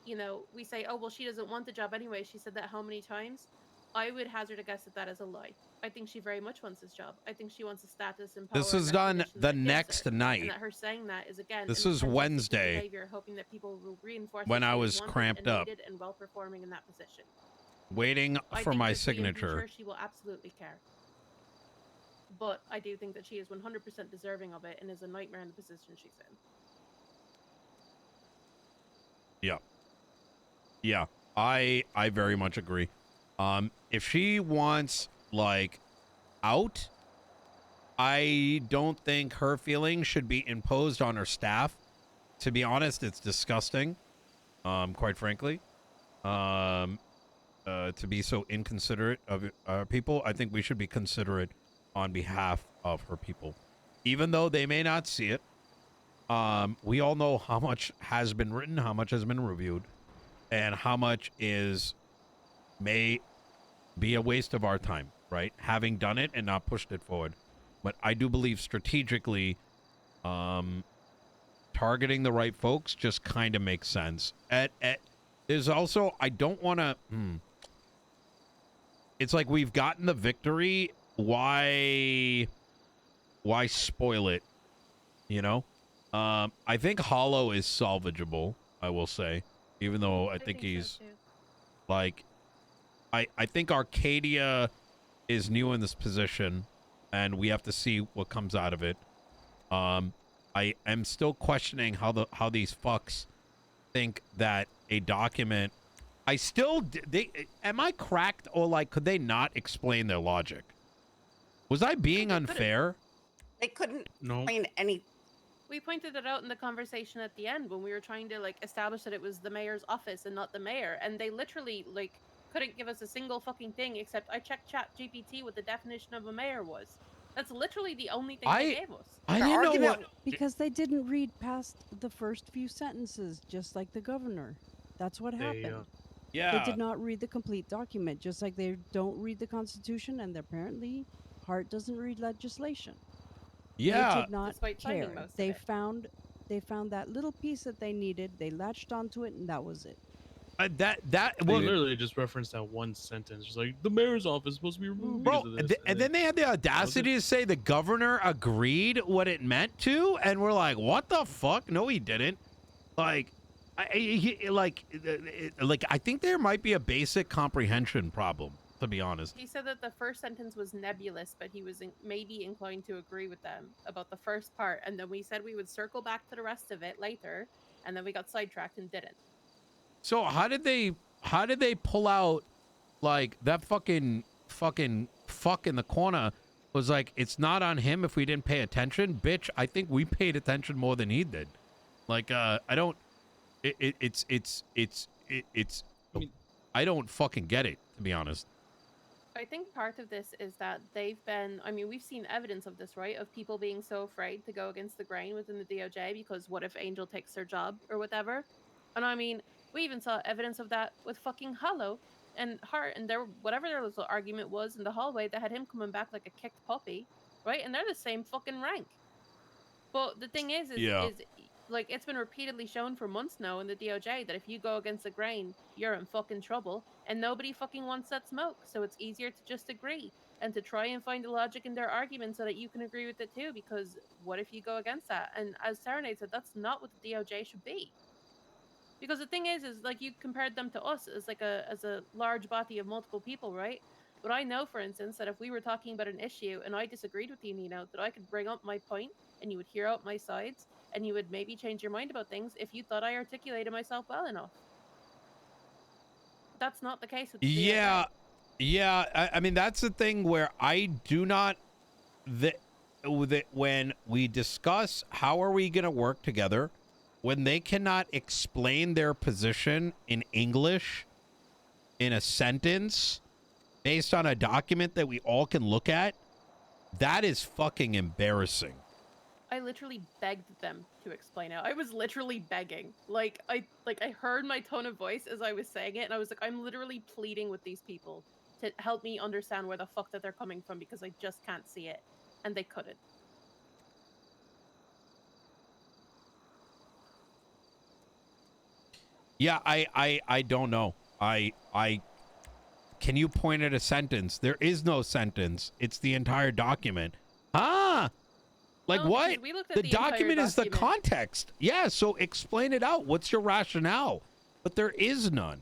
you know, we say, oh, well, she doesn't want the job anyway. She said that how many times? I would hazard a guess that that is a lie. I think she very much wants this job. I think she wants a status and power. This is done the next night. And that her saying that is, again, This an is attention-seeking Wednesday, behavior, hoping that people will reinforce when that I she was is wanted cramped and up, needed and well performing in that position. waiting I for think my if we impeach signature. her, she will absolutely care. But I do think that she is 100% deserving of it and is a nightmare in the position she's in. Yeah. Yeah. I very much agree. If she wants, like, out, I don't think her feelings should be imposed on her staff. To be honest, it's disgusting. Quite frankly. To be so inconsiderate of our people. I think we should be considerate on behalf of her people. Even though they may not see it. We all know how much has been written, how much has been reviewed, and how much may be a waste of our time, right? Having done it and not pushed it forward. But I do believe strategically, targeting the right folks just kind of makes sense. There's also, I don't want to... It's like we've gotten the victory. Why spoil it? You know? I think Hollow is salvageable, I will say. Even though I think he's... So too. Like, I think Arcadia is new in this position, and we have to see what comes out of it. I am still questioning how these fucks think that a document... am I cracked, or, like, could they not explain their logic? Was I being unfair? They couldn't No. explain any. We pointed it out in the conversation at the end when we were trying to, like, establish that it was the mayor's office and not the mayor, and they literally, like, couldn't give us a single fucking thing except I checked ChatGPT what the definition of a mayor was. That's literally the only thing they gave us. I The didn't know argument- what... Because they didn't read past the first few sentences, just like the governor. That's what happened. Yeah. They did not read the complete document, just like they don't read the Constitution, and apparently Hart doesn't read legislation. Yeah. They did not Despite signing care. most of They it. found that little piece that they needed. They latched onto it, and that was it. That They well, literally just referenced that one sentence. Just like, the mayor's office is supposed to be removed bro, because of this. and then they had the audacity to say the governor agreed what it meant to, and we're like, what the fuck? No, he didn't. Like, I think there might be a basic comprehension problem, to be honest. He said that the first sentence was nebulous, but he was maybe inclined to agree with them about the first part, and then we said we would circle back to the rest of it later, and then we got sidetracked and didn't. So how did they pull out Like that fucking fuck in the corner was like, it's not on him if we didn't pay attention. Bitch, I think we paid attention more than he did. Like, I don't. It's. I mean, I don't fucking get it, to be honest. I think part of this is that they've been, I mean, we've seen evidence of this, right? Of people being so afraid to go against the grain within the DOJ because what if Angel takes their job or whatever? And I mean, we even saw evidence of that with fucking Hollow and Hart and their, whatever their little argument was in the hallway that had him coming back like a kicked puppy, right? And they're the same fucking rank. But the thing is Yeah. like it's been repeatedly shown for months now in the DOJ that if you go against the grain, you're in fucking trouble, and nobody fucking wants that smoke. So it's easier to just agree and to try and find the logic in their argument so that you can agree with it too. Because what if you go against that? And as Serenade said, that's not what the DOJ should be. Because the thing is like you compared them to us as like as a large body of multiple people, right? But I know, for instance, that if we were talking about an issue and I disagreed with you, Nino, that I could bring up my point and you would hear out my sides and you would maybe change your mind about things if you thought I articulated myself well enough. That's not the case with the Yeah. DOJ. Yeah. I mean, that's the thing where I do not. When we discuss how are we going to work together, when they cannot explain their position in English in a sentence based on a document that we all can look at, that is fucking embarrassing. I literally begged them to explain it. I was literally begging. Like I heard my tone of voice as I was saying it, and I was like, I'm literally pleading with these people to help me understand where the fuck that they're coming from because I just can't see it. And they couldn't. Yeah, I don't know. Can you point at a sentence? There is no sentence. It's the entire document. Ah, like No, what? because we looked at The the entire document is the document. context. Yeah, so explain it out. What's your rationale? But there is none.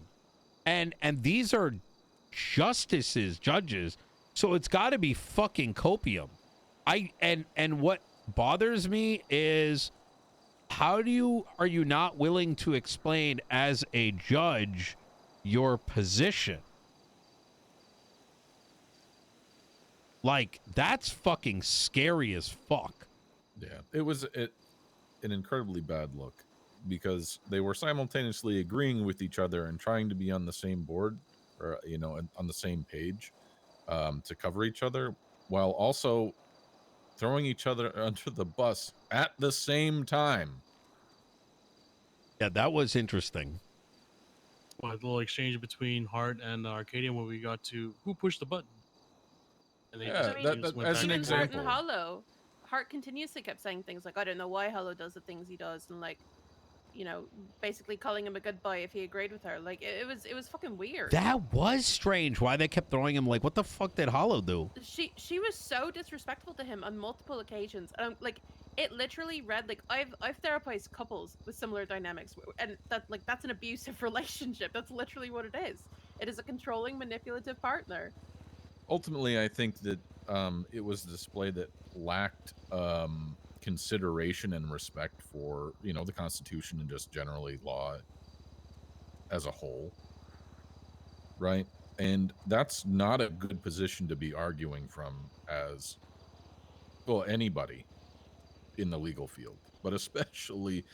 And these are justices, judges. So it's got to be fucking copium. And what bothers me is are you not willing to explain as a judge your position? Like, that's fucking scary as fuck. Yeah, it was an incredibly bad look because they were simultaneously agreeing with each other and trying to be on the same board or, you know, on the same page to cover each other while also throwing each other under the bus at the same time. Yeah, that was interesting. well, the little exchange between Hart and Arcadia when we got to who pushed the button. And they Yeah, just, I they mean, just went as back an and even forth. Hart and example. Hollow. Hart continuously kept saying things like, I don't know why Hollow does the things he does, and like, you know, basically calling him a goodbye if he agreed with her. Like it was fucking weird. That was strange. Why they kept throwing him, like, what the fuck did Hollow do? She was so disrespectful to him on multiple occasions. Like it literally read like I've therapized couples with similar dynamics, and that's an abusive relationship. That's literally what it is. It is a controlling, manipulative partner. Ultimately, I think that it was a display that lacked consideration and respect for, you know, the Constitution and just generally law as a whole, right? And that's not a good position to be arguing from as, well, anybody in the legal field, but especially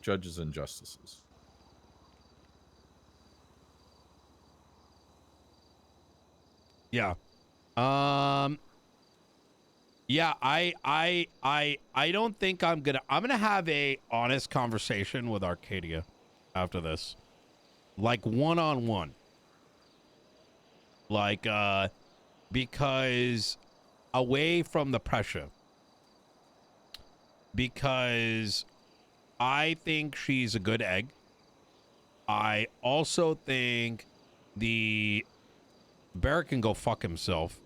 judges and justices. Yeah. Yeah, I don't think I'm gonna have a honest conversation with Arcadia after this. Like one-on-one. Like because away from the pressure. Because I think she's a good egg. I also think the Barrett can go fuck himself.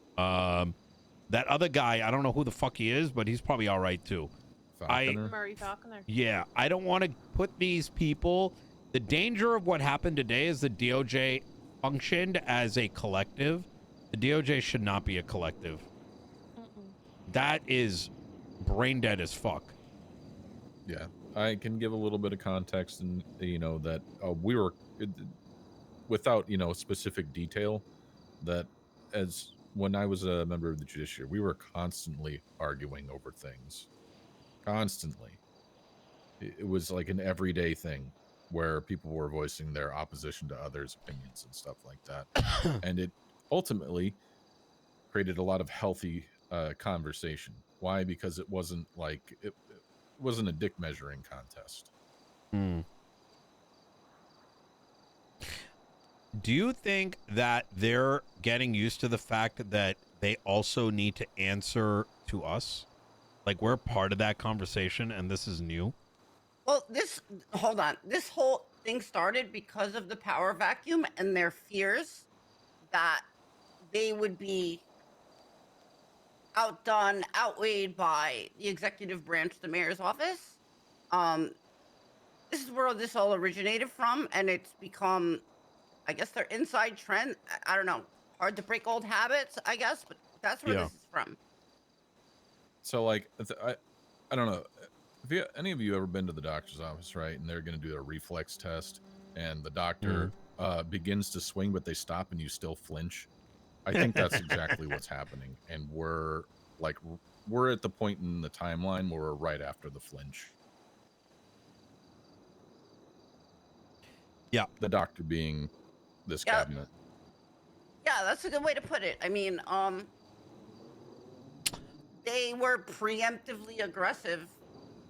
That other guy, I don't know who the fuck he is, but he's probably all right too. Falconer. Murray Falconer. Yeah, I don't want to put these people. The danger of what happened today is the DOJ functioned as a collective. The DOJ should not be a collective. That is brain dead as fuck. Yeah, I can give a little bit of context, and you know that we were, without, you know, specific detail, that as when I was a member of the judiciary, we were constantly arguing over things. Constantly. It was like an everyday thing where people were voicing their opposition to others' opinions and stuff like that. And it ultimately created a lot of healthy conversation. Why? Because it wasn't like it wasn't a dick measuring contest. Do you think that they're getting used to the fact that they also need to answer to us? Like we're part of that conversation and this is new? Well, hold on. This whole thing started because of the power vacuum and their fears that they would be outdone, outweighed by the executive branch, the mayor's office. This is where this all originated from, and it's become, I guess, their inside trend. I don't know. Hard to break old habits, I guess, but that's where this is from. So, like, I don't know. Have any of you ever been to the doctor's office, right? And they're going to do a reflex test, and the doctor begins to swing, but they stop, and you still flinch. I think that's exactly what's happening, and we're at the point in the timeline where we're right after the flinch. Yeah, the doctor being this cabinet. Yeah, that's a good way to put it. I mean, they were preemptively aggressive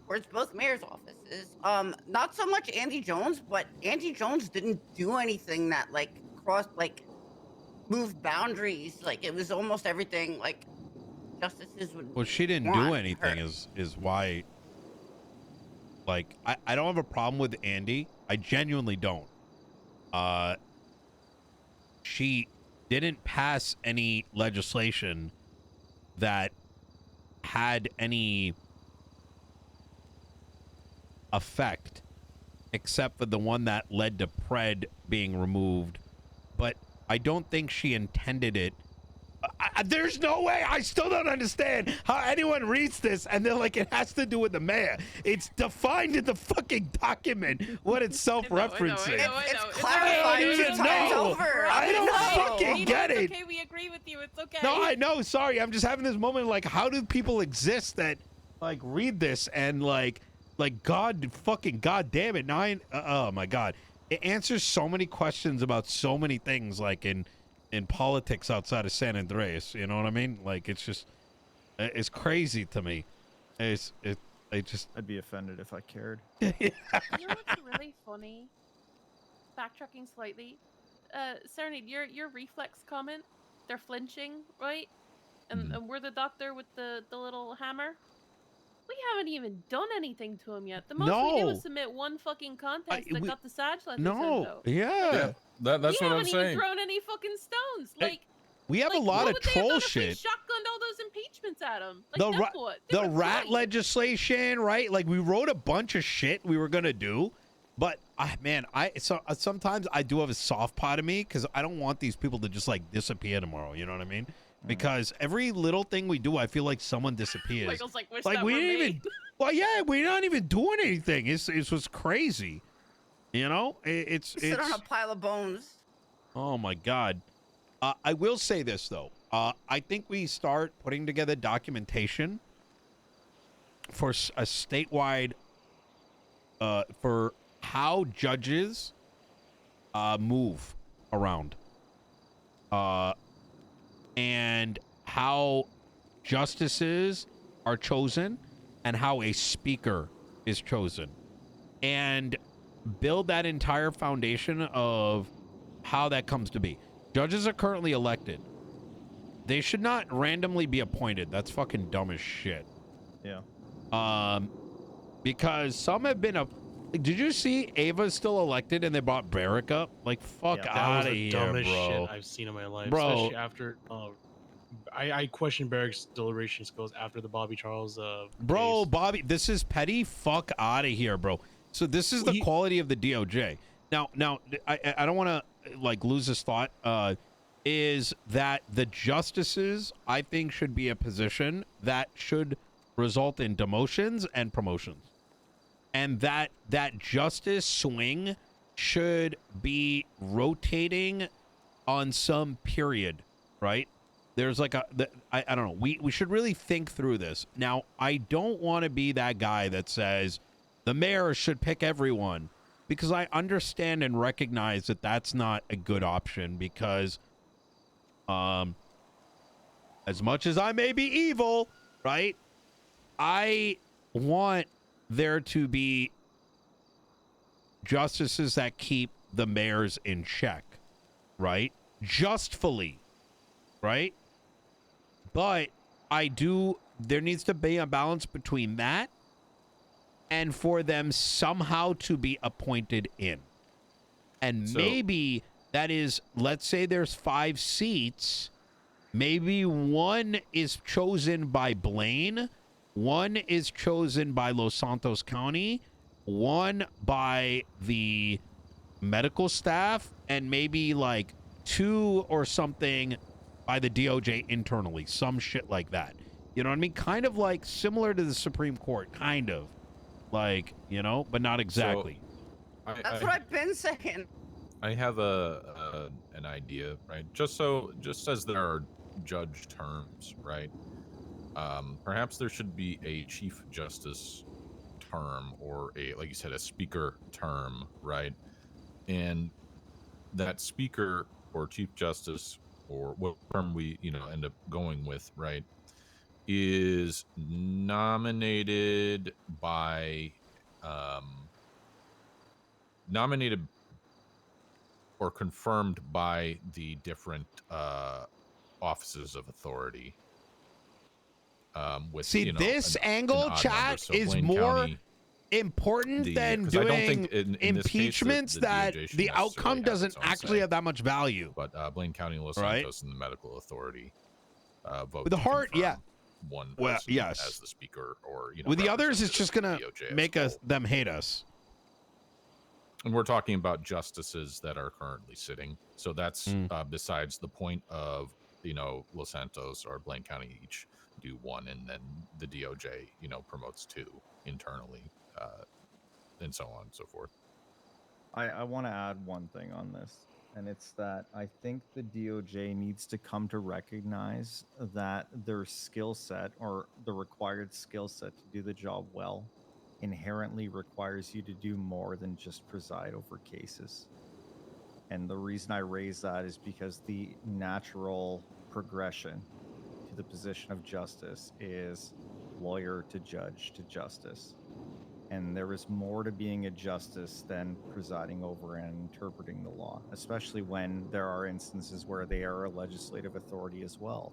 towards both mayor's offices. Not so much Andy Jones, but Andy Jones didn't do anything that moved boundaries. Like it was almost everything like justices would. Well, she didn't do anything is why. Like I don't have a problem with Andy. I genuinely don't. She didn't pass any legislation that had any effect except for the one that led to Pred being removed, but I don't think she intended it. There's no way. I still don't understand how anyone reads this and they're like, it has to do with the mayor. It's defined in the fucking document what it's self-referencing. It's clarified 2 times over. I don't fucking get it. Okay, we agree with you. It's okay. No, I know. Sorry, I'm just having this moment. Like, how do people exist that like read this and like God damn it. Now oh my God. It answers so many questions about so many things, like in politics outside of San Andreas. You know what I mean? Like, it's just, it's crazy to me. I'd be offended if I cared. You know what's really funny? Backtracking slightly. Serenade, your reflex comment, they're flinching, right? And we're the doctor with the little hammer. We haven't even done anything to him yet. The most we did was submit one fucking contest that got the Sag letter sent out. Yeah. That's what I'm saying. We haven't even thrown any fucking stones. Like, we have a lot of troll shit. Shotgunned all those impeachments at him. Like, the rat legislation, right? Like, we wrote a bunch of shit we were gonna do, but sometimes I do have a soft part of me because I don't want these people to just like disappear tomorrow. You know what I mean? Because every little thing we do, I feel like someone disappears. Michael's like, wish like that we were didn't me. even. Well, yeah, we're not even doing anything. It's what's crazy. You know, it's sit on a pile of bones. Oh my God. I will say this though. I think we start putting together documentation for a statewide for how judges move around. And how justices are chosen and how a speaker is chosen, and build that entire foundation of how that comes to be. Judges are currently elected. They should not randomly be appointed. That's fucking dumb as shit. Yeah. Because some have been did you see Ava's still elected and they brought Barrick up? Like, fuck out of here, dumbest bro. shit I've seen in my life, bro. Especially after I question Barrick's deliberation skills after the Bobby Charles bro case. Bobby, this is petty. Fuck out of here, bro. So this is the quality of the DOJ. Now I don't want to like lose this thought. Is that the justices I think should be a position that should result in demotions and promotions, and that justice swing should be rotating on some period, right? There's like I don't know. We should really think through this. Now, I don't want to be that guy that says the mayor should pick everyone, because I understand and recognize that that's not a good option, because as much as I may be evil, right? I want there to be justices that keep the mayors in check, right? Justfully, right? But there needs to be a balance between that and for them somehow to be appointed in. And maybe that is, let's say there's 5 seats, maybe one is chosen by Blaine, one is chosen by Los Santos County, one by the medical staff, and maybe like 2 or something by the DOJ internally, some shit like that. You know what I mean? Kind of like similar to the Supreme Court, kind of. Like, you know, but not exactly. So, That's what I've been saying. I have an idea, right? Just as there are judge terms, right? Perhaps there should be a chief justice term, or like you said, a speaker term, right? And that speaker or chief justice, or what term we end up going with, right, is nominated or confirmed by the different offices of authority. With this angle, chat, so is Blaine more County, important than doing impeachments that the outcome doesn't actually have that much value. But Blaine County, Los Santos, and the medical authority vote. With the heart, yeah. One person as the speaker, or with the others, it's just gonna make them hate us. And we're talking about justices that are currently sitting. So that's besides the point of Los Santos or Blaine County each do 1, and then the DOJ promotes 2 internally, and so on and so forth. I want to add one thing on this, and it's that I think the DOJ needs to come to recognize that their skill set, or the required skill set to do the job well, inherently requires you to do more than just preside over cases. And the reason I raise that is because the natural progression to the position of justice is lawyer to judge to justice. And there is more to being a justice than presiding over and interpreting the law, especially when there are instances where they are a legislative authority as well.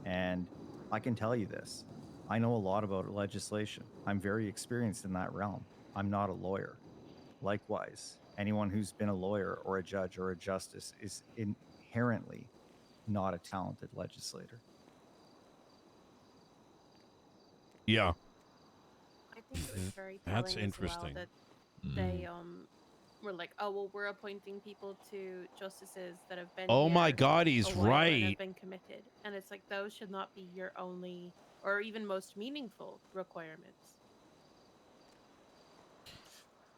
And I can tell you this, I know a lot about legislation. I'm very experienced in that realm. I'm not a lawyer. Likewise, anyone who's been a lawyer or a judge or a justice is inherently not a talented legislator. Yeah. I think it was very That's telling interesting. as well that they were like, oh well, we're appointing people to justices that have been. Oh here my God, he's a while and right. have been committed, and it's like those should not be your only or even most meaningful requirements.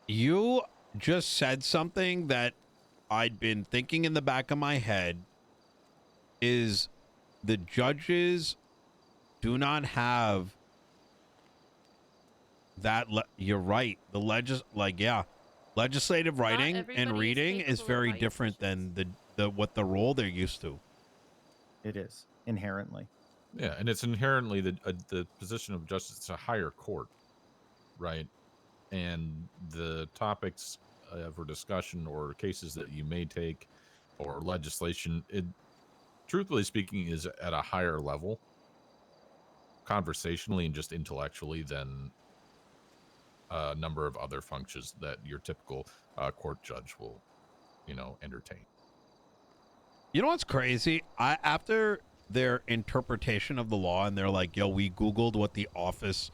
You just said something that I'd been thinking in the back of my head, is the judges do not have that. You're right. The legislative writing and reading is very different than the role they're used to. It is inherently. Yeah, and it's inherently the position of justice. It's a higher court, right? And the topics for discussion or cases that you may take or legislation, it, truthfully speaking, is at a higher level conversationally and just intellectually than a number of other functions that your typical court judge will, entertain. You know what's crazy? After their interpretation of the law, and they're like, yo, we Googled what the office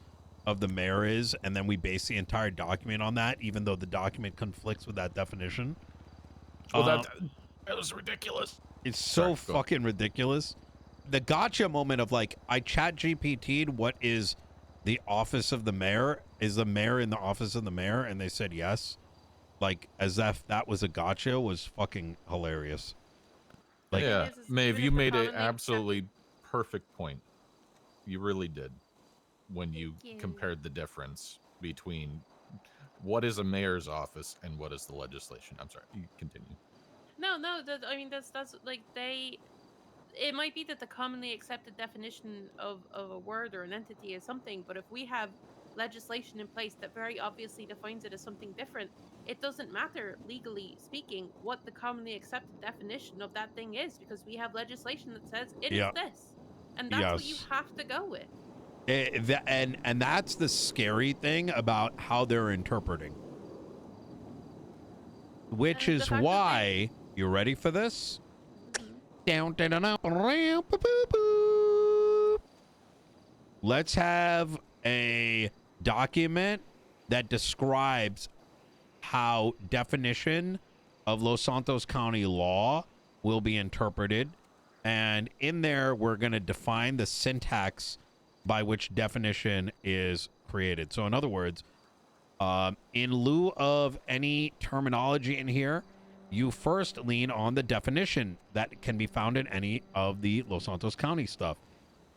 of the mayor is, and then we base the entire document on that, even though the document conflicts with that definition. Well, that was ridiculous. It's so fucking ridiculous. The gotcha moment of like, I chat GPT'd what is the office of the mayor? Is the mayor in the office of the mayor? And they said yes. Like, as if that was a gotcha, was fucking hilarious. Like, yeah, is Maeve, even you if the made an commonly absolutely perfect point. You really did when you Thank you. compared the difference between what is a mayor's office and what is the legislation. I'm sorry, you continue. No, I mean that's like they. It might be that the commonly accepted definition of a word or an entity is something, but if we have legislation in place that very obviously defines it as something different, it doesn't matter legally speaking what the commonly accepted definition of that thing is, because we have legislation that says it is Yeah. this, and that's what you Yes. have to go with. And that's the scary thing about how they're interpreting. Which And the is fact that why, you ready for this? Mhm. Let's have a document that describes how definition of Los Santos County law will be interpreted. And in there, we're going to define the syntax by which definition is created. So in other words, in lieu of any terminology in here, you first lean on the definition that can be found in any of the Los Santos County stuff.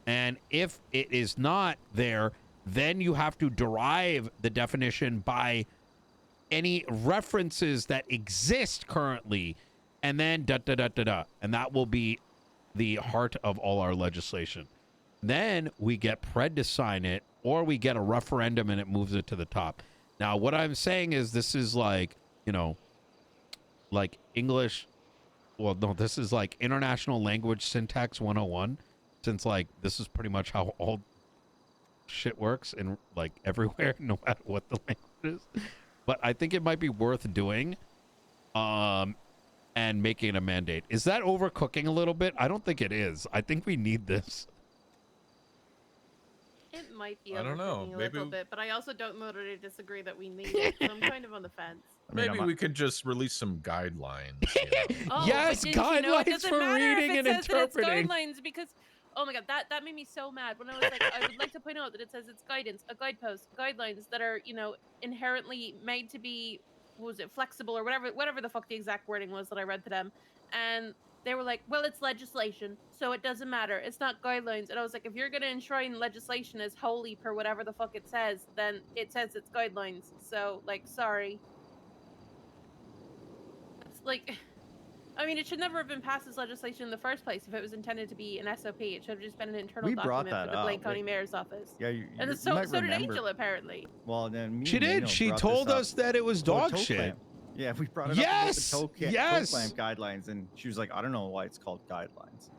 And if it is not there, then you have to derive the definition by any references that exist currently, and then da da da da da. And that will be the heart of all our legislation. Then we get Pred to sign it, or we get a referendum and it moves it to the top. Now, what I'm saying is this is like, you know, like English. Well, no, this is like international language syntax 101, since like this is pretty much how all shit works in like everywhere, no matter what the language is. But I think it might be worth doing, and making a mandate. Is that overcooking a little bit? I don't think it is. I think we need this. It might be I don't know, overcooking a maybe- little bit, but I also don't totally disagree that we need it. So I'm kind of on the fence. I mean, Maybe I'm- we could just release some guidelines. You know? Oh, Yes, but didn't you know it guidelines doesn't for matter if reading it and says that it's interpreting. guidelines, because oh my god, that made me so mad when I was like, I would like to point out that it says it's guidance, a guidepost, guidelines that are, you know, inherently made to be, what was it, flexible or whatever the fuck the exact wording was that I read to them, and they were like, well, it's legislation, so it doesn't matter. It's not guidelines. And I was like, if you're going to enshrine legislation as holy per whatever the fuck it says, then it says it's guidelines. So, like, sorry. It's like, I mean, it should never have been passed as legislation in the first place if it was intended to be an SOP. It should have just been an internal We brought document that for the Blaine up. County Mayor's office. Yeah, you And so might did remember. Angel, apparently. Well, then me She and did. Nino She brought told this up. us that it was Oh, dog toe shit. clamp. Yeah, we brought it Yes, up with the toe yes. clamp guidelines, and she was like, I don't know why it's called guidelines.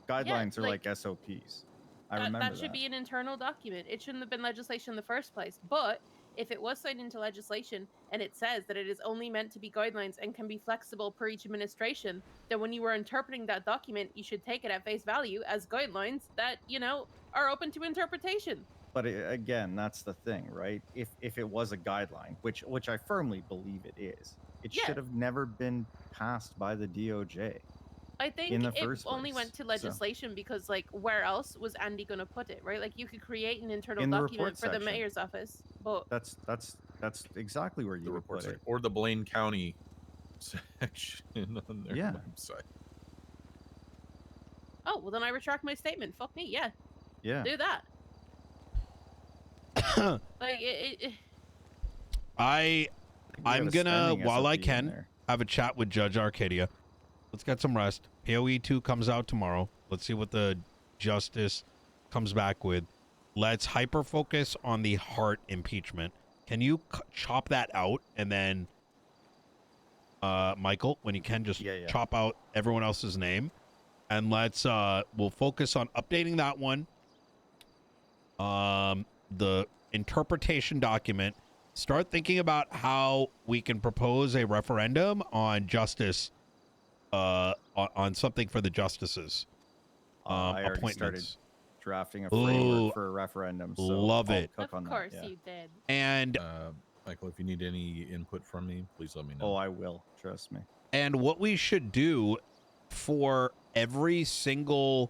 Guidelines are like SOPs. I remember that should be an internal document. It shouldn't have been legislation in the first place. But if it was signed into legislation and it says that it is only meant to be guidelines and can be flexible per each administration, then when you were interpreting that document, you should take it at face value as guidelines that, you know, are open to interpretation. But again, that's the thing, right? If it was a guideline, which I firmly believe it is, it Yeah. should have never been passed by the DOJ. I think in the it first only place, went to so- legislation because, like, where else was Andy going to put it, right? Like, you could create an internal In the document report for the section. mayor's office, but That's exactly where you The would report put section, it. or the Blaine County section on their Yeah. website. oh, well, then I retract my statement. Fuck me, yeah, Yeah. do that. Like, it I think we I'm have a gonna, spending while I SOP in can, there. have a chat with Judge Arcadia. Let's get some rest. POE 2 comes out tomorrow. Let's see what the justice comes back with. Let's hyper focus on the Hart impeachment. Can you chop that out, and then Michael, when you can, just Yeah. chop out everyone else's name, and let's we'll focus on updating that one. The interpretation document. Start thinking about how we can propose a referendum on justice, on something for the justices. I already started Appointments. drafting a Ooh, framework for a referendum. So love I'll it. cook of on that, course yeah. you did. And Michael, if you need any input from me, please let me know. Oh, I will. Trust me. And what we should do for every single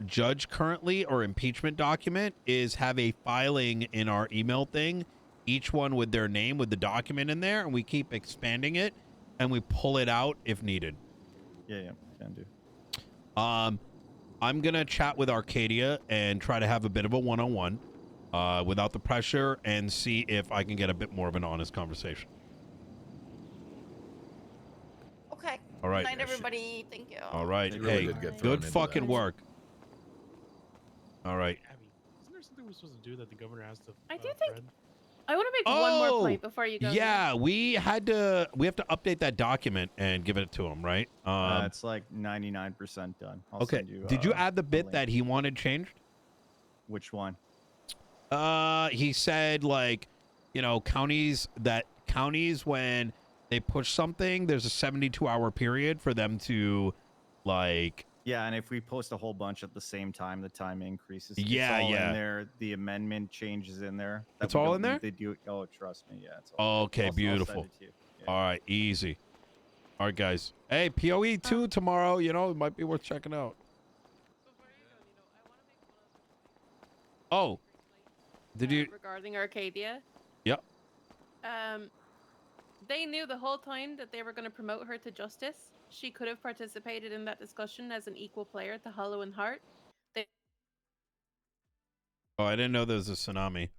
judge currently or impeachment document is have a filing in our email thing, each one with their name with the document in there, and we keep expanding it and we pull it out if needed. Yeah, can do. I'm gonna chat with Arcadia and try to have a bit of a one-on-one, without the pressure, and see if I can get a bit more of an honest conversation. Okay. All right. Good night, everybody. Thank you. All right. She really Hey, did get thrown good into fucking that. work. All right. Abby, isn't there something we're supposed to do that the governor has to? I do think- thread? I want to make one more point before you go. Yeah, we have to update that document and give it to him, right? It's like 99% done. I'll Okay. send you, Did you add the a bit link. that he wanted changed? Which one? He said, like, you know, counties when they push something, there's a 72-hour period for them to, like. Yeah, and if we post a whole bunch at the same time, the time increases. Yeah, it's all yeah. in there. The amendment changes in there. It's all in there? They do. Oh, trust me. Yeah, it's all. Okay, I'll beautiful. send it to you. Yeah. All right, easy. All right, guys. Hey, POE 2 tomorrow. You know, it might be worth checking out. Oh, did you? Regarding Arcadia? Yep. They knew the whole time that they were going to promote her to justice. She could have participated in that discussion as an equal player to Hollow and Heart. Oh, I didn't know there was a tsunami.